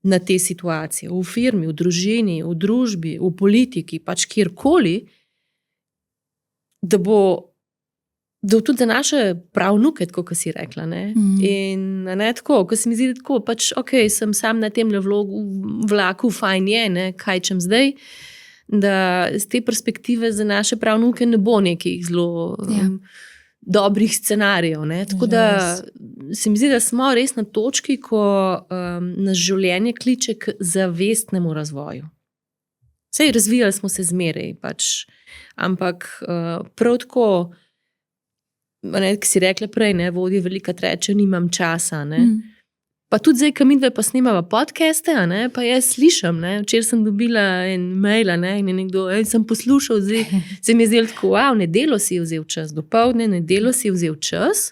na te situacije, v firmi, v družini, v družbi, v politiki, pač kjerkoli, da bo tudi za naše pravnuke, tako kot si rekla. Ne? In ne tako, ko se mi zdi tako, pač ok, sem sam na tem vlaku, fajn je, ne? Kaj čem zdaj, da z te perspektive za naše pravnuke ne bo nekih zelo dobrih scenarijev. Ne? Tako da se mi zdi, da smo res na točki, ko nas življenje kliče k zavestnemu razvoju. Sej razvijali smo se zmeraj, pač, ampak prav tako, ki si rekla prej, ne, vodje velikrat reče, nimam časa. Ne. Pa tudi zdaj, ko midve pa snemava podcaste, ne, pa jaz slišam, ne, včeraj sem dobila en mail, ne, in je nekdo, sem poslušal, zdaj se mi je zdelo tako, nedeljo si je vzel čas, dopoldne, nedeljo si je vzel čas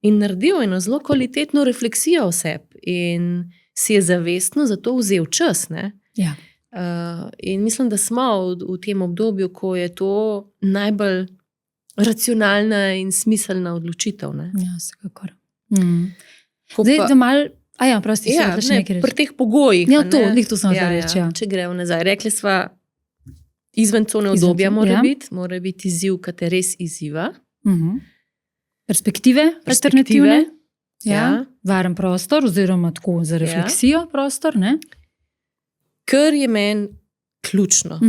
in naredil eno zelo kvalitetno refleksijo o sebi in si je zavestno za to vzel čas. Ne. Ja. In mislim, da smo v tem obdobju, ko je to najbolj racionalna in smiselna odločitev. Ne? Ja, vsekakor. Zdaj, da mal, prosti, pri teh pogojih. Ja, to sem že reči. Ja. Če gremo nazaj. Rekli sva, izven cone obdobja mora biti izziv, ki te res izziva. Perspektive alternativne. Ja. Varen prostor, oziroma tako za refleksijo prostor, ne? Kar je meni ključno,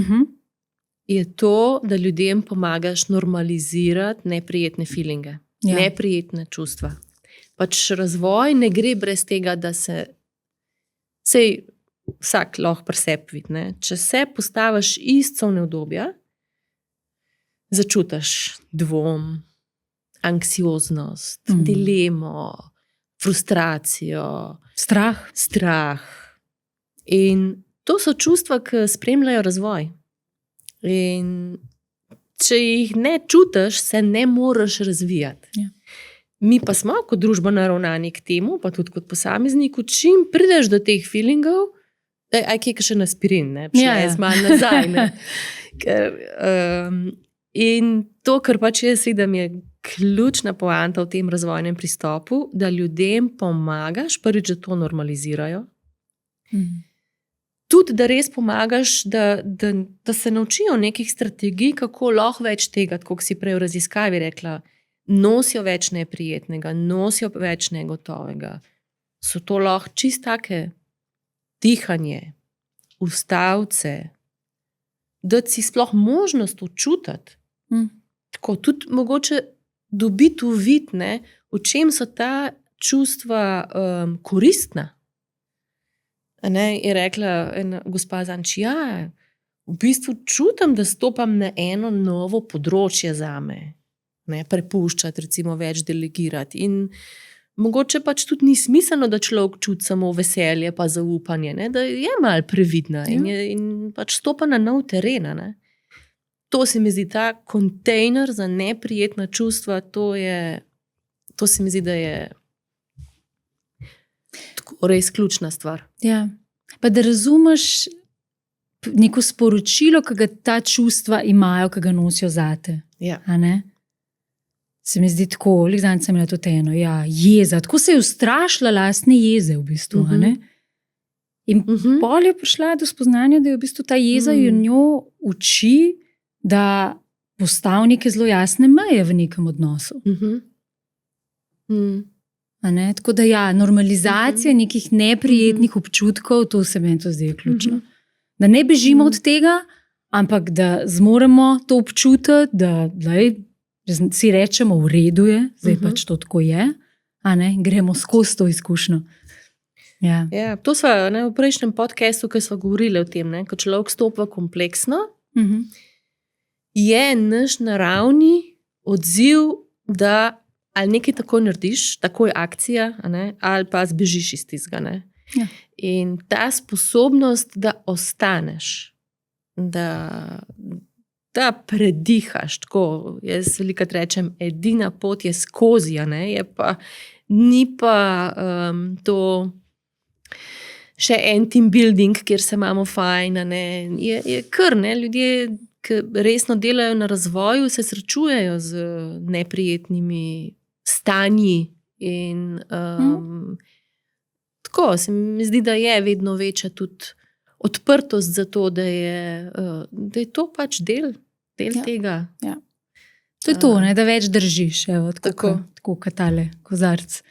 je to, da ljudem pomagaš normalizirati neprijetne feelinge, neprijetne čustva. Pač razvoj ne gre brez tega, da se vsak lahko pri sebi vidi. Če se postaviš iz cone obdobja, začutiš dvom, anksioznost, dilemo, frustracijo, strah. In to so čustva, ki spremljajo razvoj. In če jih ne čutiš, se ne moreš razvijati. Ja. Mi pa smo kot družba naravnani k temu, pa tudi kot posamezniku, čim prideš do teh feelingov, kaj še na aspirin, ne? Jaz malo nazaj. Ne? In to, kar pač jaz vidim, je ključna poanta v tem razvojnem pristopu, da ljudem pomagaš, prvič, da to normalizirajo, tudi, da res pomagaš, da se naučijo nekih strategij, kako lahko več tega, kot si prej v raziskavi rekla, nosijo več neprijetnega, nosijo več negotovega. So to lahko čist take dihanje, ustavce, da si sploh možnost učutiti. Tako, tudi mogoče dobiti uvid, v čem so ta čustva koristna. Je rekla ena gospa Zanči, v bistvu čutim, da stopam na eno novo področje zame. Prepuščati, recimo več delegirati. In mogoče pač tudi ni smiselno, da človek čuti samo veselje pa zaupanje, da je malo previdna in pač stopa na nov teren. To se mi zdi, ta kontejner za neprijetna čustva, to se mi zdi, da je res ključna stvar. Ja. Pa da razumeš neko sporočilo, ki ga ta čustva imajo, ki ga nosijo zate. Ja. Se mi zdi tako, zdaj sem imela tudi eno, jeza. Tako se je ustrašila lastne jeze v bistvu. In pol je prišla do spoznanja, da je v bistvu ta jeza jo njo uči, da postavi neke zelo jasne meje v nekem odnosu. Tako da normalizacija nekih neprijetnih občutkov, to se meni to zdi ključno. Da ne bežimo od tega, ampak da zmoremo to občutiti, da si rečemo, v redu je, zdaj pač to tako je, gremo skozi to izkušnjo. Ja. Ja, to smo v prejšnjem podcastu, ki smo govorili o tem, ko človek stopa kompleksno, je naš naravni odziv, da ali nekaj takoj narediš, takoj akcija, ali pa zbežiš iz tistega. Ja. In ta sposobnost, da ostaneš, da predihaš, tako jaz velikokrat rečem, edina pot je skozi, ni pa to še en team building, kjer se imamo fajn, ne, je kar, ne, ljudje, ki resno delajo na razvoju, se srečujejo z neprijetnimi stanji in tako se mi zdi, da je vedno večja tudi odprtost za to, da je to pač del tega. Ja. To je to, ne, da več držiš, evo, tako kot tale kozarc.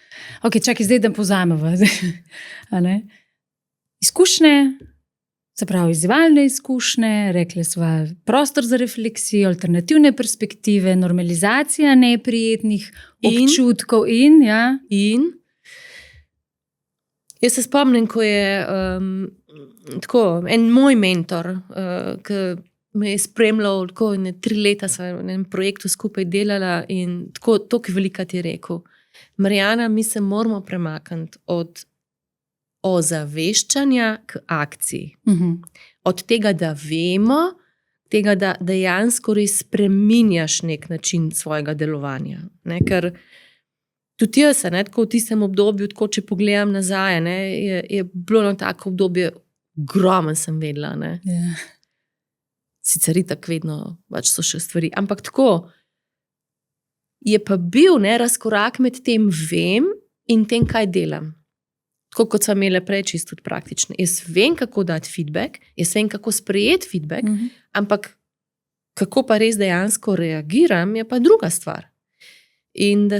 Ok, čakaj, zdaj da povzameva. Izkušnje, se pravi izzivalne izkušnje, rekli sva prostor za refleksijo, alternativne perspektive, normalizacija neprijetnih občutkov in jaz se spomnim, ko je tako, en moj mentor, ki me je spremljal, tako 3 leta sva v enem projektu skupaj delala in tako velikokrat je rekel, Marjana, mi se moramo premakniti od ozaveščanja k akciji. Od tega, da vemo, tega, da dejansko res spreminjaš nek način svojega delovanja. Ne? Ker tudi jaz, ne, tako v tistem obdobju, tako če pogledam nazaj, ne, je bilo na tako obdobje, ogromen sem vedela. Ne. Yeah. Sicer itak vedno pač so še stvari, ampak tako je pa bil razkorak med tem vem in tem, kaj delam. Tako kot smo imeli prej, čisto tudi praktično. Jaz vem, kako dati feedback, jaz vem, kako sprejeti feedback, ampak kako pa res dejansko reagiram, je pa druga stvar. In da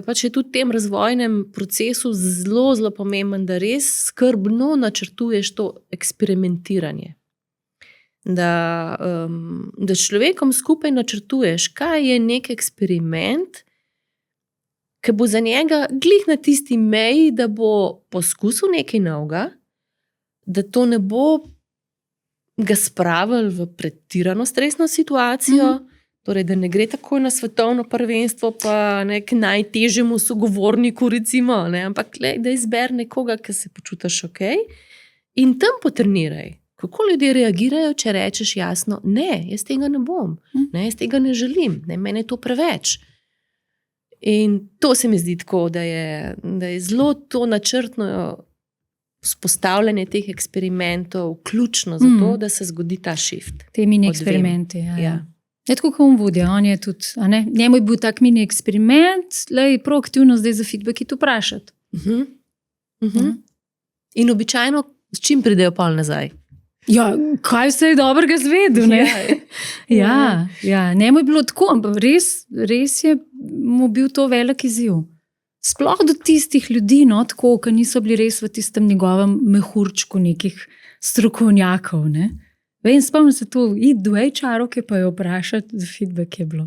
pač je tudi v tem razvojnem procesu zelo, zelo pomemben, da res skrbno načrtuješ to eksperimentiranje. Da človekom skupaj načrtuješ, kaj je nek eksperiment, ki bo za njega glih na tisti meji, da bo poskusil nekaj novega, da to ne bo ga spravil v pretirano stresno situacijo, torej, da ne gre takoj na svetovno prvenstvo, pa nek najtežjemu sogovorniku, recimo, ne, ampak da izber nekoga, ki se počutiš ok, in tam potreniraj. Kako ljudje reagirajo, če rečeš jasno, ne, jaz tega ne bom, ne, jaz tega ne želim, ne, meni je to preveč. In to se mi zdi tako, da je zelo to načrtno vzpostavljanje teh eksperimentov ključno za to, da se zgodi ta shift. Te mini eksperimenti, ja. Je tako, kot on vodja, on je tudi, a ne, njemu je bil tak mini eksperiment, proaktivno zdaj za feedback to vprašati. In običajno, s čim pridejo pol nazaj? Ja, kaj vse je dobrega zvedel, ne? Ja, njemu je bilo tako, ampak res je mu bil to velik izziv. Sploh do tistih ljudi, no, tako, ki niso bili res v tistem njegovem mehurčku nekih strokovnjakov, ne? Vem, spomnim se to, do HR-ovke pa je vprašati, za feedback je bilo.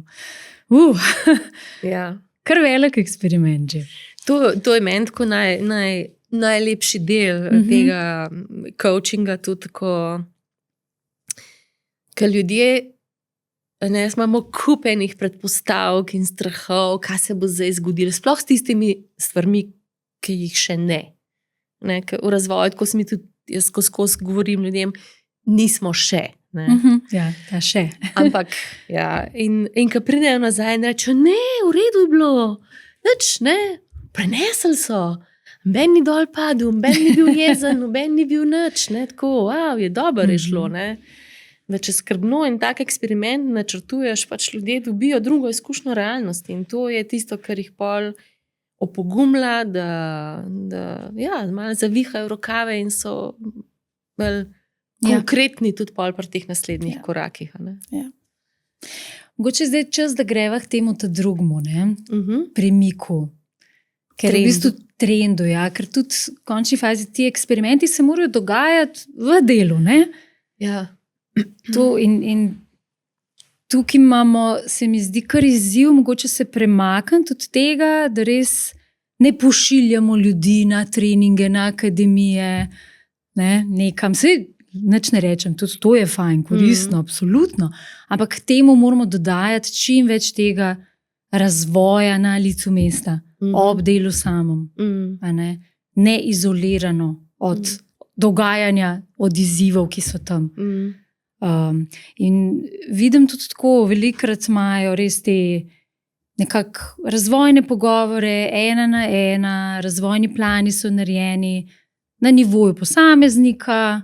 Kar velik eksperiment že. To je meni tako najlepši del tega coachinga, tudi tako, ker ljudje imamo kup enih predpostavk in strahov, kaj se bo zdaj zgodilo, sploh s tistimi stvarmi, ki jih še ne. V razvoju, tako se mi tudi jaz skozi govorim ljudem, nismo še. Ja, ta še. Ampak, ja, in ko pridejo nazaj in rečejo, ne, v redu je bilo, nič, ne, prenesli so. Ben ni dol padel, ben ni bil jezen, ben ni bil nič, ne, tako, je dobro je šlo, ne. Da če skrbno in tak eksperiment načrtuješ, pač ljudje dobijo drugo izkušnjo realnosti in to je tisto, kar jih pol opogumlja, da malo zavihajo rokave in so bolj konkretni tudi pol pri teh naslednjih korakih. Ja. Mogoče zdaj čas, da greva k temu drugemu, ne, premiku. Ker v bistvu trendu, ja, ker tudi v končni fazi ti eksperimenti se morajo dogajati v delu, ne? Ja. To in tukaj imamo, se mi zdi, kar izziv, mogoče se premakniti od tega, da res ne pošiljamo ljudi na treninge, na akademije, ne, nekam. Saj nič ne rečem, tudi to je fajn, koristno, absolutno, ampak k temu moramo dodajati čim več tega razvoja na licu mesta. Ob delu samem, ne izolirano od dogajanja, od izzivov, ki so tam. In vidim tudi tako, velikokrat imajo res te nekako razvojne pogovore, 1 na 1, razvojni plani so narejeni, na nivoju posameznika,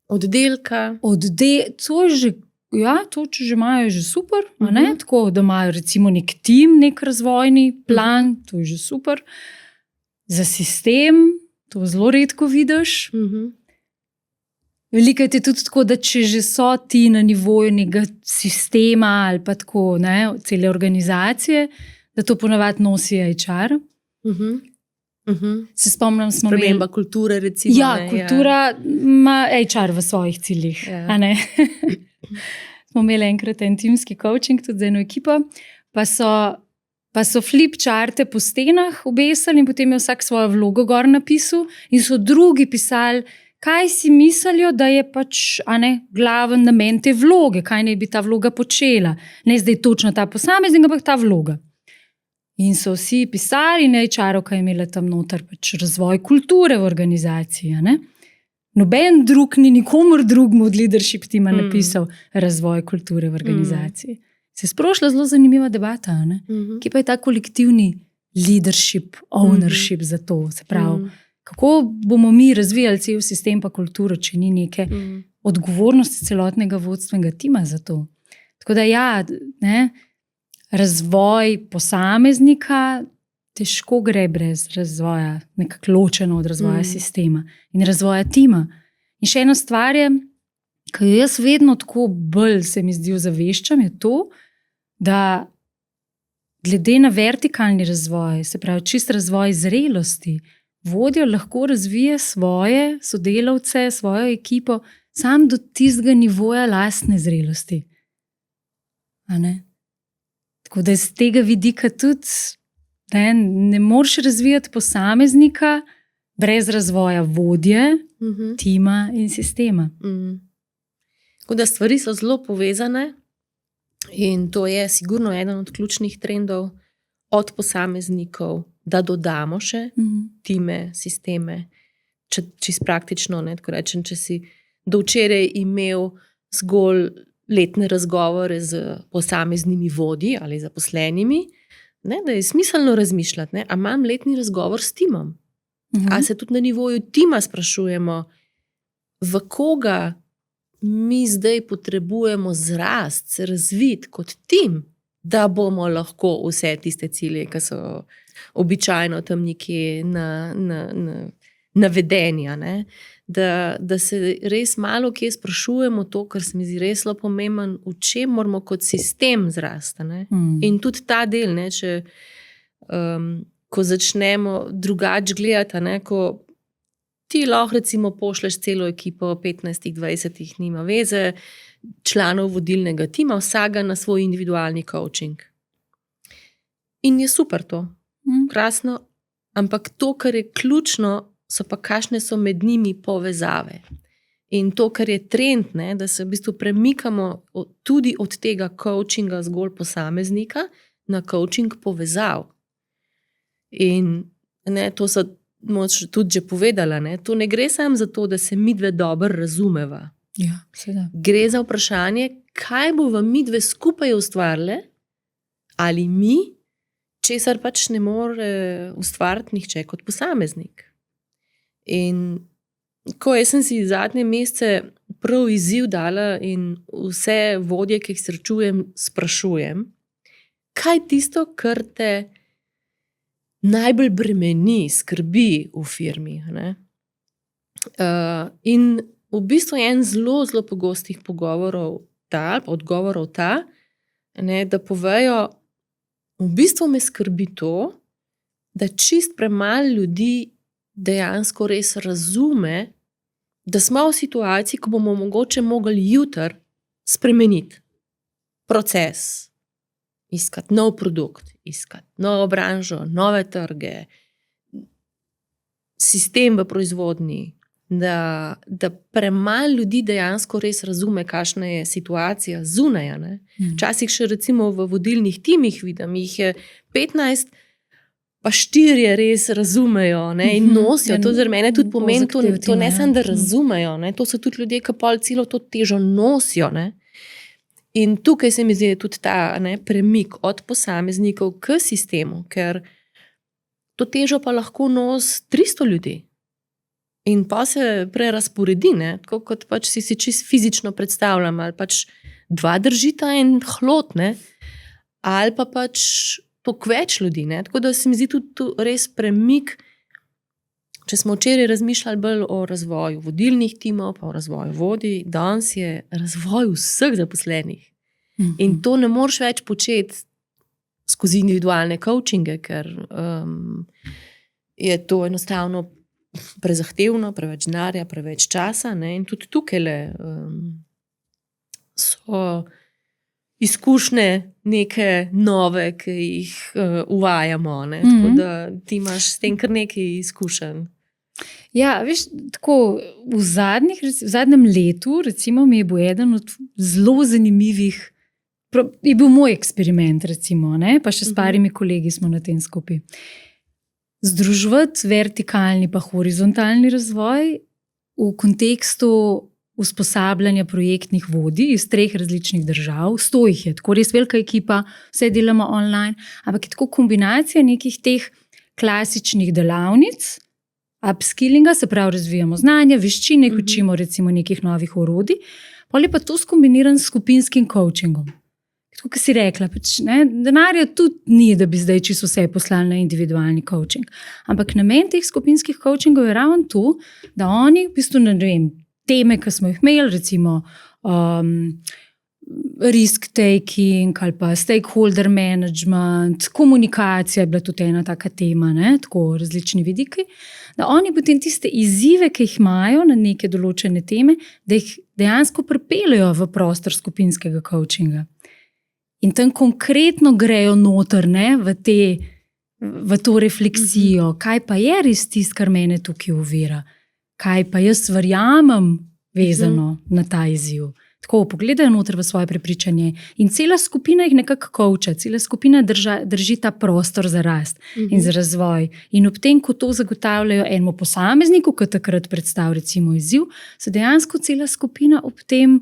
Oddelka. to je že, to če že imajo, je že super, a ne? Mhm. Tako, da imajo recimo nek tim, nek razvojni plan, to je že super. Za sistem, to zelo redko vidiš. Veliko je tudi tako, da če že so ti na nivoju nekega sistema ali pa tako, ne, cele organizacije, da to ponavadi nosi HR. Se spomnim, smo imeli... Sprememba kulture, recimo. Ja, kultura ima HR v svojih ciljih. Ja. A ne? Smo imeli enkrat en timski coaching tudi za eno ekipo, pa so flipcharte po stenah obesili in potem je vsak svojo vlogo gor napisal in so drugi pisali, kaj si mislijo, da je pač, a ne, glaven namen te vloge, kaj naj bi ta vloga počela. Ne zdaj točno ta posameznik, ampak ta vloga. In so vsi pisali, in HR-ovka je imela tam noter pač razvoj kulture v organizaciji. A ne? Noben drug ni nikomur drugmu od leadership tima napisal razvoj kulture v organizaciji. Se je sprošla zelo zanimiva debata, a ne? Kje pa je ta kolektivni leadership, ownership za to? Se pravi, kako bomo mi razvijali cel sistem pa kulturo, če ni neke odgovornosti celotnega vodstvenega tima za to. Tako da ja, ne, razvoj posameznika težko gre brez razvoja, nekako ločeno od razvoja sistema in razvoja tima. In še ena stvar je, ki jo jaz vedno tako bolj se mi zdi ozaveščam, je to, da glede na vertikalni razvoj, se pravi čist razvoj zrelosti, vodja lahko razvije svoje sodelavce, svojo ekipo, sam do tistega nivoja lastne zrelosti. A ne? Tako da iz tega vidika tudi ne moreš razvijati posameznika brez razvoja vodje, tima in sistema. Tako da stvari so zelo povezane in to je sigurno eden od ključnih trendov od posameznikov, da dodamo še time, sisteme. Čisto praktično, ne, tako rečem, če si do včeraj imel zgolj letne razgovore z posameznimi vodji ali zaposlenimi, ne, da je smiselno razmišljati, ne, a imam letni razgovor s timom. A se tudi na nivoju tima sprašujemo, v koga mi zdaj potrebujemo zrast, se razviti kot tim, da bomo lahko vse tiste cilje, ki so običajno tam nekje navedeni, ne? Da se res malo kje sprašujemo to, kar se mi zdi res zelo pomemben, v čem moramo kot sistem zrasti. In tudi ta del, ne, če, ko začnemo drugače gledati, ne, ko ti lahko recimo pošleš celo ekipo 15-20, nima veze, članov vodilnega tima, vsaga na svoj individualni coaching. In je super to, krasno, ampak to, kar je ključno, so pa kakšne so med njimi povezave. In to, kar je trend, ne, da se v bistvu premikamo tudi od tega coachinga zgolj posameznika na coaching povezav. In ne, to so tudi že povedala, ne, to ne gre samo za to, da se midve dobro razumeva. Ja, seveda. Gre za vprašanje, kaj bova midve skupaj ustvarile, ali mi, česar pač ne more ustvariti nihče kot posameznik. In ko jaz sem si zadnje mesece prav izziv dala in vse vodje, ki jih srečujem, sprašujem, kaj tisto, kar te najbolj bremeni, skrbi v firmi. Ne? In v bistvu je en zelo, zelo pogostih pogovorov odgovorov ta, ne, da povejo, v bistvu me skrbi to, da čist premalo ljudi dejansko res razume, da smo v situaciji, ko bomo mogoče mogli jutri spremeniti proces, iskati nov produkt, iskati novo branžo, nove trge, sistem v proizvodnji, da premalo ljudi dejansko res razume, kakšna je situacija zunaj. Včasih še recimo v vodilnih timih vidim, jih je 15, pa 4 res razumejo, ne, in nosijo. To za mene tudi pomeni, to ne samo, da razumejo, ne, to so tudi ljudje, ki pol celo to težo nosijo. Ne. In tukaj se mi zdi tudi ta, ne, premik od posameznikov k sistemu, ker to težo pa lahko nosi 300 ljudi. In pa se prerazporedi, tako kot pač si čist fizično predstavljam, ali pač dva držita en hlod, ali pa pač toliko več ljudi. Tako da se mi zdi tudi tu res premik, če smo včeraj razmišljali bolj o razvoju vodilnih timov, pa o razvoju vodij, danes je razvoj vseh zaposlenih. In to ne moreš več početi skozi individualne coachinge, ker je to enostavno prezahtevno, preveč denarja, preveč časa. In tudi tukaj so izkušnje neke nove, ki jih uvajamo. Tako da ti imaš s tem kar nekaj izkušenj. Ja, veš, tako v zadnjem letu, recimo, mi je bil eden od zelo zanimivih, je bil moj eksperiment, recimo, pa še s parimi kolegi smo na tem skupaj. Združiti vertikalni pa horizontalni razvoj v kontekstu usposabljanja projektnih vodij iz 3 različnih držav. 100 jih je, tako res velika ekipa, vse delamo online, ampak je tako kombinacija nekih teh klasičnih delavnic, upskillinga, se pravi razvijamo znanja, veščine, učimo recimo nekih novih orodij, potem pa to skombiniran s skupinskim coachingom. Tako, kot si rekla, denarja tudi ni, da bi zdaj čisto vse poslali na individualni coaching. Ampak namen teh skupinskih coachingov je ravno to, da oni, v bistvu, ne vem, teme, ki smo jih imeli, recimo risk taking ali pa stakeholder management, komunikacija je bila tudi ena taka tema, tako različni vidiki, da oni potem tiste izzive, ki jih imajo na neke določene teme, da jih dejansko pripeljejo v prostor skupinskega coachinga. In tam konkretno grejo noter, v to refleksijo, kaj pa je res tisto, kar mene tukaj ovira, kaj pa jaz verjamem vezano na ta izziv. Tako pogledajo noter v svoje prepričanje in cela skupina jih nekako coacha, cela skupina drži ta prostor za rast in za razvoj. In ob tem, ko to zagotavljajo enemu posamezniku, ki takrat predstavlja recimo izziv, se dejansko cela skupina ob tem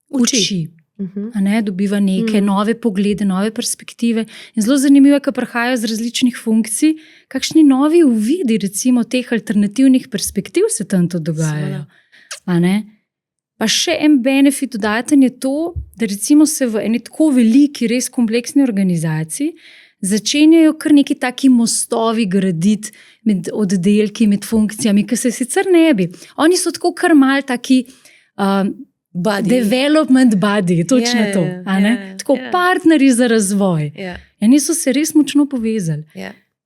uči. Dobiva neke nove poglede, nove perspektive. In zelo zanimivo je, ko prihajajo z različnih funkcij, kakšni novi uvidi recimo teh alternativnih perspektiv se tam tudi dogajajo. Pa še en benefit dodaten je to, da recimo se v eni tako veliki, res kompleksni organizaciji začenjajo kar neki taki mostovi graditi med oddelki, med funkcijami, ki se sicer ne bi. Oni so tako kar mal taki development body, točno to. Tako partnerji za razvoj. In so se res močno povezali.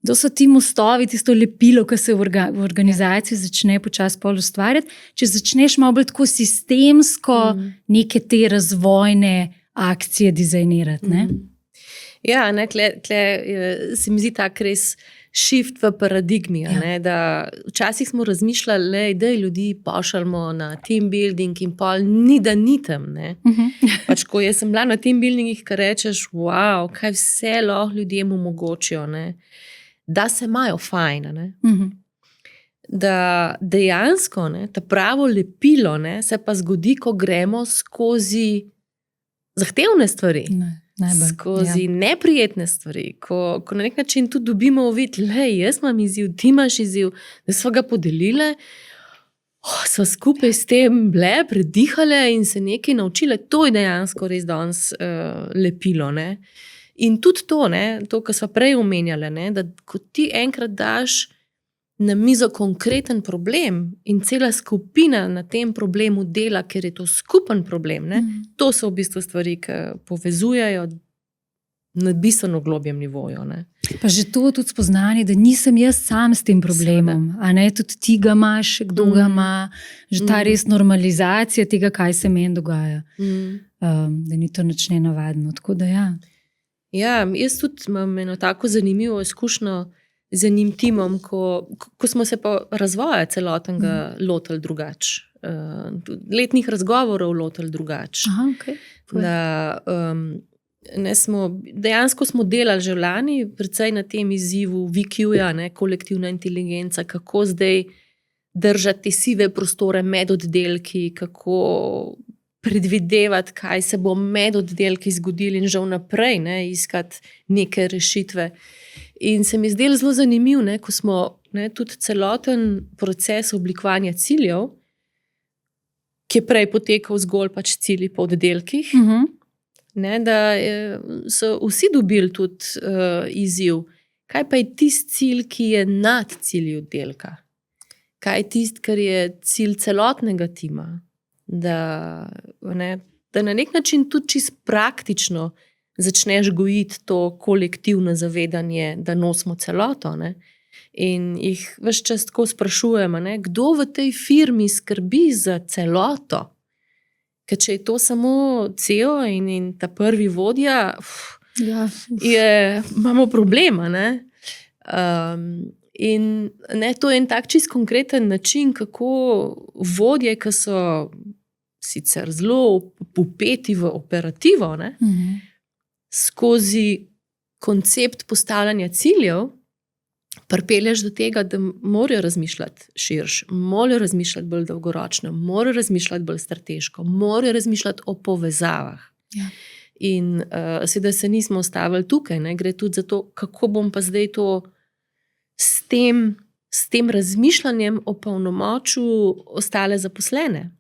To so ti mostovi, tisto lepilo, ki se v organizaciji začne počasi pol ustvarjati. Če začneš malo bolj tako sistemsko neke te razvojne akcije dizajnirati. Ja, tle se mi zdi tak res shift v paradigmi. Da včasih smo razmišljali, da ljudi pošaljamo na team building in pol ni da ni tam. Pač, ko jaz sem bila na team buildingih, ki rečeš, wow, kaj vse lahko ljudem omogočijo, da se imajo fajn. Da dejansko ta pravo lepilo se pa zgodi, ko gremo skozi zahtevne stvari. Skozi neprijetne stvari, ko na nek način tudi dobimo uvid, jaz imam izziv, ti imaš izziv, da smo ga podelili, smo skupaj s tem predihali in se nekaj naučili. To je dejansko res danes lepilo. In tudi to, kar smo prej omenjali, da ko ti enkrat daš na mizo konkreten problem in cela skupina na tem problemu dela, ker je to skupen problem, to so v bistvu stvari, ki povezujejo na bistveno globjem nivoju. Pa že to tudi spoznanje, da nisem jaz sam s tem problemom, tudi ti ga imaš, kdo ga ima, že ta res normalizacija tega, kaj se meni dogaja, da ni to nič nenavadno. Tako da Ja, jaz tudi imam eno tako zanimivo izkušnjo z enim timom, ko smo se pa razvoja celotnega lotili drugače. Letnih razgovorov lotili drugače. Dejansko smo delali že lani, predvsej na tem izzivu VQ-ja, kolektivna inteligenca, kako zdaj držati sive prostore med oddelki, kako predvidevati, kaj se bo med oddelki zgodilo in že vnaprej iskati neke rešitve. In se mi zdelo zelo zanimivo, ko smo ne, tudi celoten proces oblikovanja ciljev, ki je prej potekal zgolj pač cilji po oddelkih, ne, da so vsi dobili tudi izziv. Kaj pa je tisti cilj, ki je nad cilji oddelka? Kaj je tisti, kar je cilj celotnega tima? Da na nek način tudi čisto praktično začneš gojiti to kolektivno zavedanje, da nosimo celoto. Ne? In jih ves čas tako sprašujemo, ne? Kdo v tej firmi skrbi za celoto? Ker če je to samo CEO in ta prvi vodja, imamo problema. Ne? In ne, to je en tak čist konkreten način, kako vodje, ki so sicer zelo upeti v operativo, ne, skozi koncept postavljanja ciljev, pripelješ do tega, da morajo razmišljati širše, morajo razmišljati bolj dolgoročno, morajo razmišljati bolj strateško, morajo razmišljati o povezavah. Ja. In seveda se nismo ustavili tukaj, ne, gre tudi za to, kako bom pa zdaj to s tem razmišljanjem opolnomočil ostale zaposlene.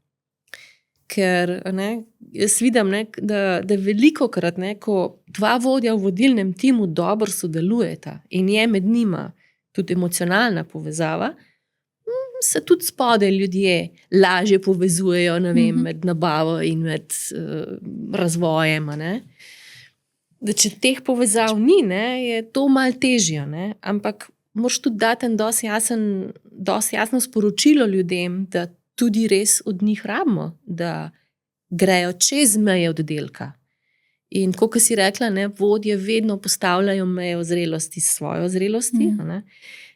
Ker ne, jaz vidim, ne, da velikokrat, ne, ko dva vodja v vodilnem timu dobro sodelujeta in je med njima tudi emocionalna povezava, se tudi spodaj ljudje lažje povezujejo, ne vem, med nabavo in med razvojem. Ne. Da če teh povezav ni, ne, je to malo težje, ne. Ampak moraš tudi dati en dosti jasno sporočilo ljudem, da tudi res od njih rabimo, da grejo čez meje oddelka. In kot si rekla, ne, vodje vedno postavljajo mejo zrelosti s svojo zrelosti, ne,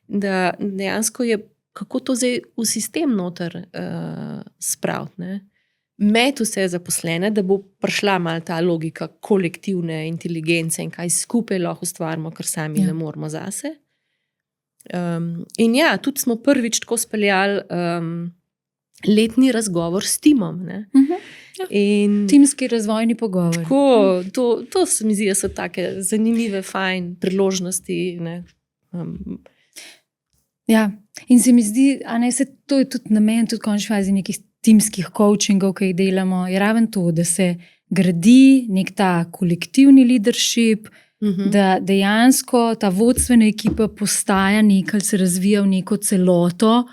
da dejansko je, kako to zdaj v sistem noter spraviti, ne. Med vse zaposlene, da bo prišla malo ta logika kolektivne inteligence in kaj skupaj lahko ustvarimo, kar sami ne moramo zase. In ja, tudi smo prvič tako speljali letni razgovor s timom. Ne? In timski razvojni pogovor. Tako, to se mi zdi, da so take zanimive, fajn priložnosti. Ne? Ja, in se mi zdi, to je tudi namen, tudi v končni fazi nekih timskih coachingov, ki jih delamo, je raven to, da se gradi nek ta kolektivni leadership, da dejansko ta vodstvena ekipa postaja nekaj, se razvija v neko celoto,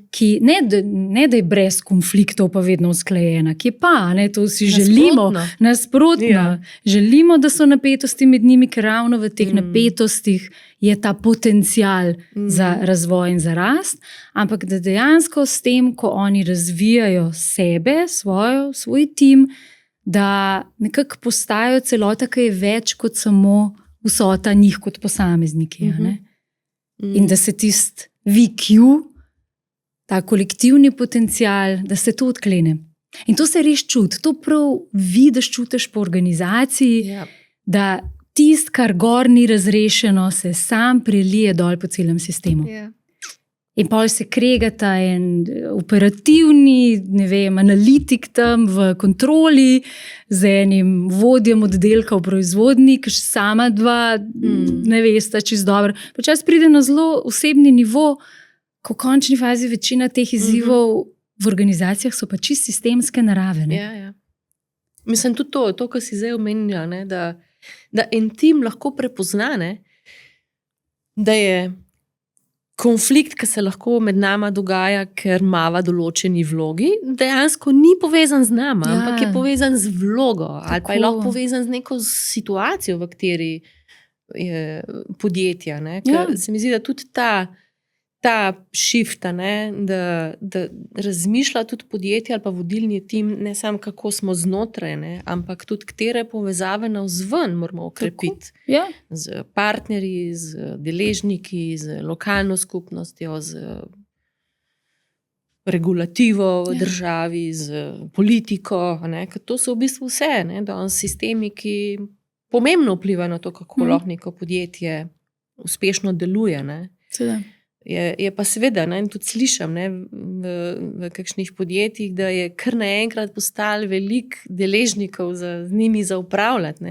ki ne da je brez konfliktov pa vedno usklajena, ki je pa, ne, to si želimo, nasprotno. Ja. Želimo, da so napetosti med njimi, ker ravno v teh napetostih je ta potencial za razvoj in za rast, ampak da dejansko s tem, ko oni razvijajo sebe, svoj tim, da nekako postajajo celota, ki je več kot samo vsota njih kot posamezniki. In da se tisti VQ, ta kolektivni potencial, da se to odklene. In to se res čuti, to prav vidiš, čutiš po organizaciji, da tisto, kar gor ni razrešeno, se sam prelije dol po celem sistemu. In pol se kregata en operativni, ne vem, analitik tam v kontroli, z enim vodjem oddelka v proizvodnji, ki sama dva ne vesta čisto dobro. Počas pride na zelo osebni nivo, ko v končni fazi večina teh izzivov v organizacijah so pa čisto sistemske narave. Ja. Mislim tudi to, kar si zdaj omenila, ne, da en tim lahko prepozna, ne, da je konflikt, ki se lahko med nama dogaja, ker imava določeni vlogi, dejansko ni povezan z nama, ampak je povezan z vlogo. Ali pa je lahko povezan z neko situacijo, v kateri je podjetja. Ne? Ker se mi zdi, da tudi ta shifta, da razmišlja tudi podjetje ali pa vodilni tim, ne samo kako smo znotraj, ne? Ampak tudi katere povezave navzven moramo okrepiti. Z partnerji, z deležniki, z lokalno skupnostjo, z regulativo v državi, z politiko. Ne? Ker to so v bistvu vse, danes sistemi, ki pomembno vplivajo na to, kako lahko neko podjetje uspešno deluje. Ne? Je pa seveda, in tudi slišam v kakšnih podjetjih, da je kar naenkrat postalo veliko deležnikov z njimi za upravljati.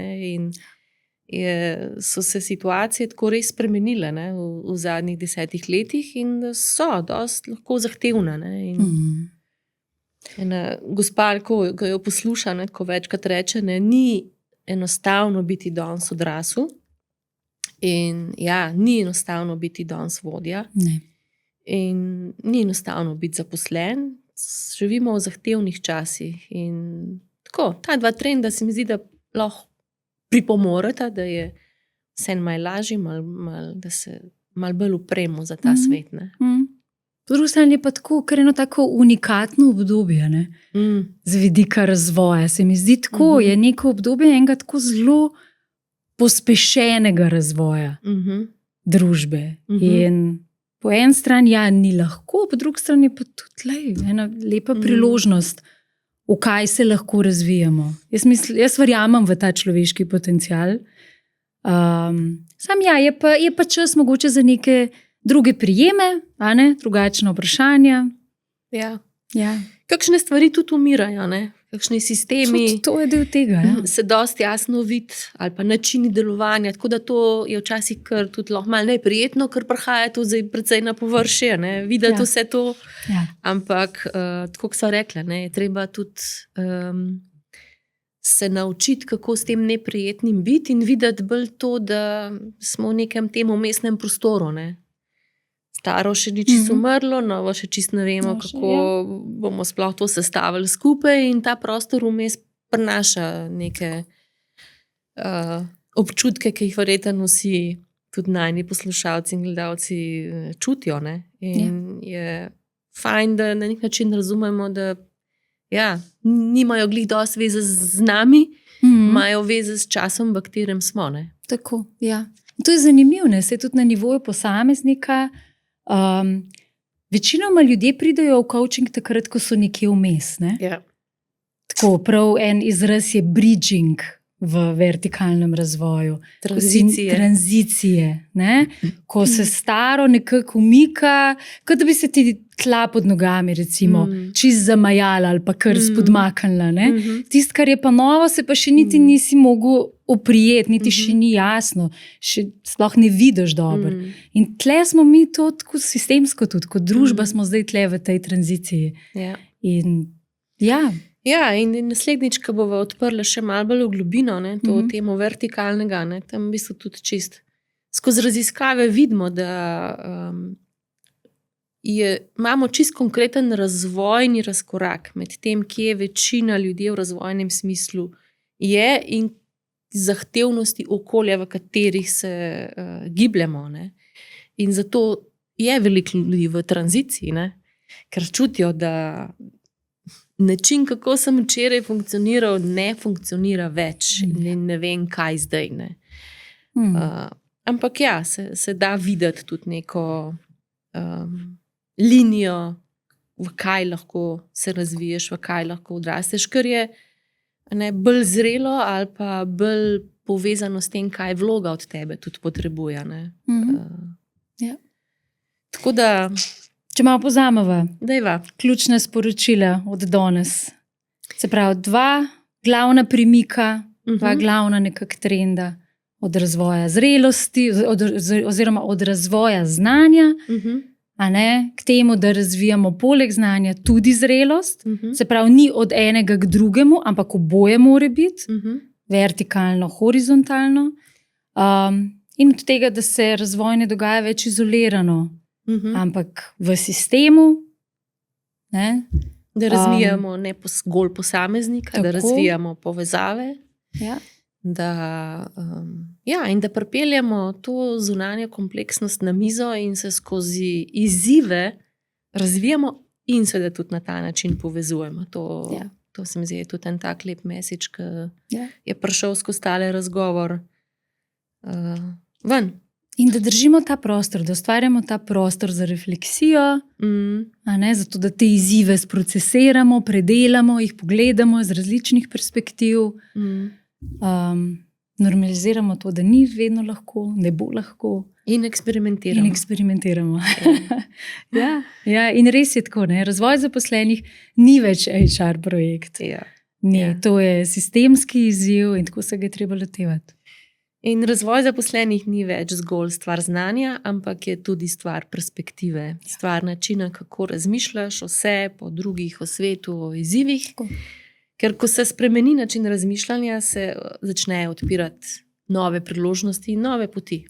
so se situacije tako res spremenile, ne, v zadnjih 10 letih in da so dosti lahko zahtevne. Ne, in ena gospa, ko jo posluša, ne, ko večkrat reče, ne, ni enostavno biti danes odrasel in ni enostavno biti danes vodja. Ne. In ni enostavno biti zaposlen, živimo v zahtevnih časih. In tako, ta dva trenda se mi zdi, da lahko pripomoreta, da je vse malo lažje, da se malo bolj upremo za ta svet. Ne? Po drugi strani je pa tako, ker je eno tako unikatno obdobje, ne? Z vidika razvoja. Se mi zdi tako, je neko obdobje enega tako zelo pospešenega razvoja družbe. In po eni strani ni lahko, po drugi strani pa tudi ena lepa priložnost, v kaj se lahko razvijamo. Jaz verjamem v ta človeški potencial. Je pa čas mogoče za neke druge prijeme, drugačne vprašanja. Ja. Kakšne stvari tudi umirajo, ne? Kakšni sistemi. Tudi to je del tega. Se dosti jasno vidi, ali pa načini delovanja. Tako da to je včasih kar tudi lahko malo neprijetno, ker prihaja to zdaj precej na površje, ne? Videti vse to. Ampak, tako kot so rekla, ne, je treba tudi se naučiti, kako s tem neprijetnim biti in videti bolj to, da smo v nekem tem vmesnem prostoru, ne. Staro še ni čisto umrlo, novo še čisto ne vemo, kako bomo sploh to sestavili skupaj in ta prostor vmes prinaša neke občutke, ki jih verjetno vsi, tudi najni poslušalci in gledalci čutijo. Ne? In je fajn, da na nek način razumemo, da nimajo glih dosti veze z nami, imajo veze s časom, v katerem smo. Ne? Tako, To je zanimivo, se tudi na nivoju posameznika. Večinoma ljudje pridejo v coaching takrat, ko so nekje vmes. Tako, prav en izraz je bridging v vertikalnem razvoju. Tranzicije. Ko se staro nekako umika, kot da bi se ti tla pod nogami, recimo, čist zamajala ali pa kar spodmaknila. Tisto, kar je pa novo, se pa še niti nisi mogel oprijeti, niti še ni jasno, še sploh ne vidiš dobro. In tle smo mi to tako sistemsko tudi, kot družba smo zdaj tle v tej tranziciji. In in naslednjič, ko bomo odprli še malo bolj v globino, ne, to temo vertikalnega, ne, tam v bistvu tudi čist. Skozi raziskave vidimo, da imamo čist konkreten razvojni razkorak med tem, kje večina ljudi v razvojnem smislu je in zahtevnosti okolja, v katerih se gibljemo. Ne. In zato je veliko ljudi v tranziciji, ne, ker čutijo, da način, kako sem včeraj funkcioniral, ne funkcionira več in ne vem, kaj zdaj. Ne. Ampak se da videti tudi neko linijo, v kaj lahko se razviješ, v kaj lahko odrasteš, ker je bolj zrelo ali pa bolj povezano s tem, kaj vloga od tebe tudi potrebuje. Tako da če malo pozameva, dajva. Ključne sporočila od danes. Se pravi, 2 glavna premika, 2 glavna nekak trenda od razvoja zrelosti oziroma od razvoja znanja, k temu, da razvijamo poleg znanja tudi zrelost. Se pravi, ni od enega k drugemu, ampak oboje mora biti, vertikalno, horizontalno. In od tega, da se razvoj ne dogaja več izolirano, ampak v sistemu. Da razvijamo ne zgolj posameznika, da razvijamo povezave. In da pripeljamo to zunanjo kompleksnost na mizo in se skozi izzive razvijamo in seveda tudi na ta način povezujemo. To se mi zdi tudi en tak lep message, ki je prišel skozi tale razgovor ven. In da držimo ta prostor, da ustvarjamo ta prostor za refleksijo, zato da te izzive sprocesiramo, predelamo, jih pogledamo z različnih perspektiv. Normaliziramo to, da ni vedno lahko, ne bo lahko. In eksperimentiramo. In res je tako, razvoj zaposlenih ni več HR projekt. To je sistemski izziv in tako se ga je treba lotevati. In razvoj zaposlenih ni več zgolj stvar znanja, ampak je tudi stvar perspektive, stvar načina, kako razmišljaš o sebi, o drugih, o svetu, o izzivih. Ker ko se spremeni način razmišljanja, se začnejo odpirati nove priložnosti in nove poti.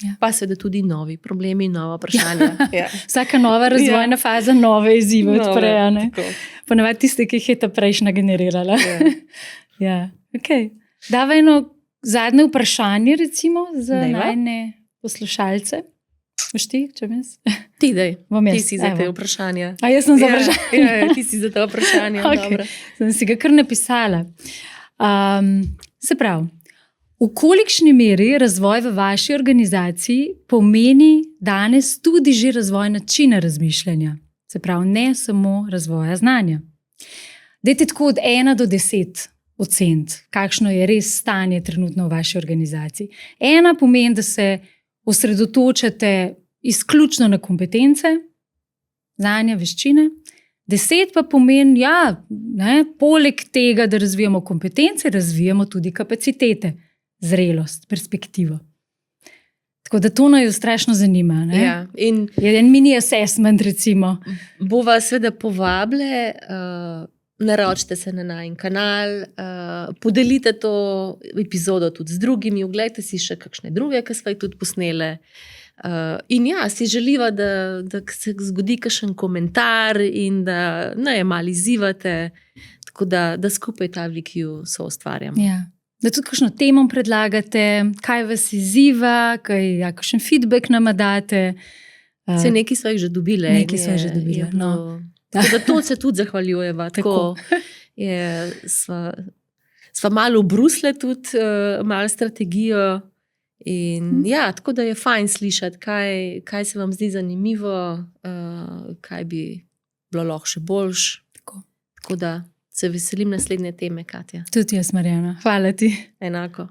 Ja. Pa seveda tudi novi problemi, nova vprašanja. Ja. Vsaka nova razvojna faza nove izzive odpre. Tako. Ponavadi tiste, ki jih je ta prejšnja generirala. Ja. Ja, okay. Dava eno zadnje vprašanje, recimo, za Dajva. najne poslušalce. Boš ti, če mi jaz? Ti daj, Bom jaz, ti si za evo. te vprašanja. A jaz sem za vprašanje. Ja, ti si za te vprašanja. Okay. Sem si ga kar napisala. Se pravi, v kolikšni meri razvoj v vaši organizaciji pomeni danes tudi že razvoj načina razmišljanja? Se pravi, ne samo razvoja znanja. Dajte tako od 1 do 10 oceniti, kakšno je res stanje trenutno v vaši organizaciji. 1 pomeni, da se osredotočate izključno na kompetence, znanja, veščine. 10 pa pomeni, poleg tega, da razvijamo kompetence, razvijamo tudi kapacitete, zrelost, perspektivo. Tako da to naj jo strašno zanima. Ne? Ja, in Je en mini assessment, recimo. bova seveda povabile, naročite se na najin kanal, podelite to epizodo tudi z drugimi, oglejte si še kakšne druge, ki smo jih tudi posnele. In ja, si želiva, da se zgodi kakšen komentar in da je malo izzivate, tako da skupaj ta VQ soustvarjamo. Ja. Da tudi kakšno temo predlagate, kaj vas izziva, kakšen feedback nam date. Se nekaj smo jih že dobile. Nekaj sva že dobile, no. Tako da to se tudi zahvaljujeva. Tako sva malo obrusle tudi, malo strategijo. In ja, tako da je fajn slišati, kaj se vam zdi zanimivo, kaj bi bilo lahko še boljš. Tako da se veselim naslednje teme, Katja. Tudi jaz, Marjana. Hvala ti. Enako.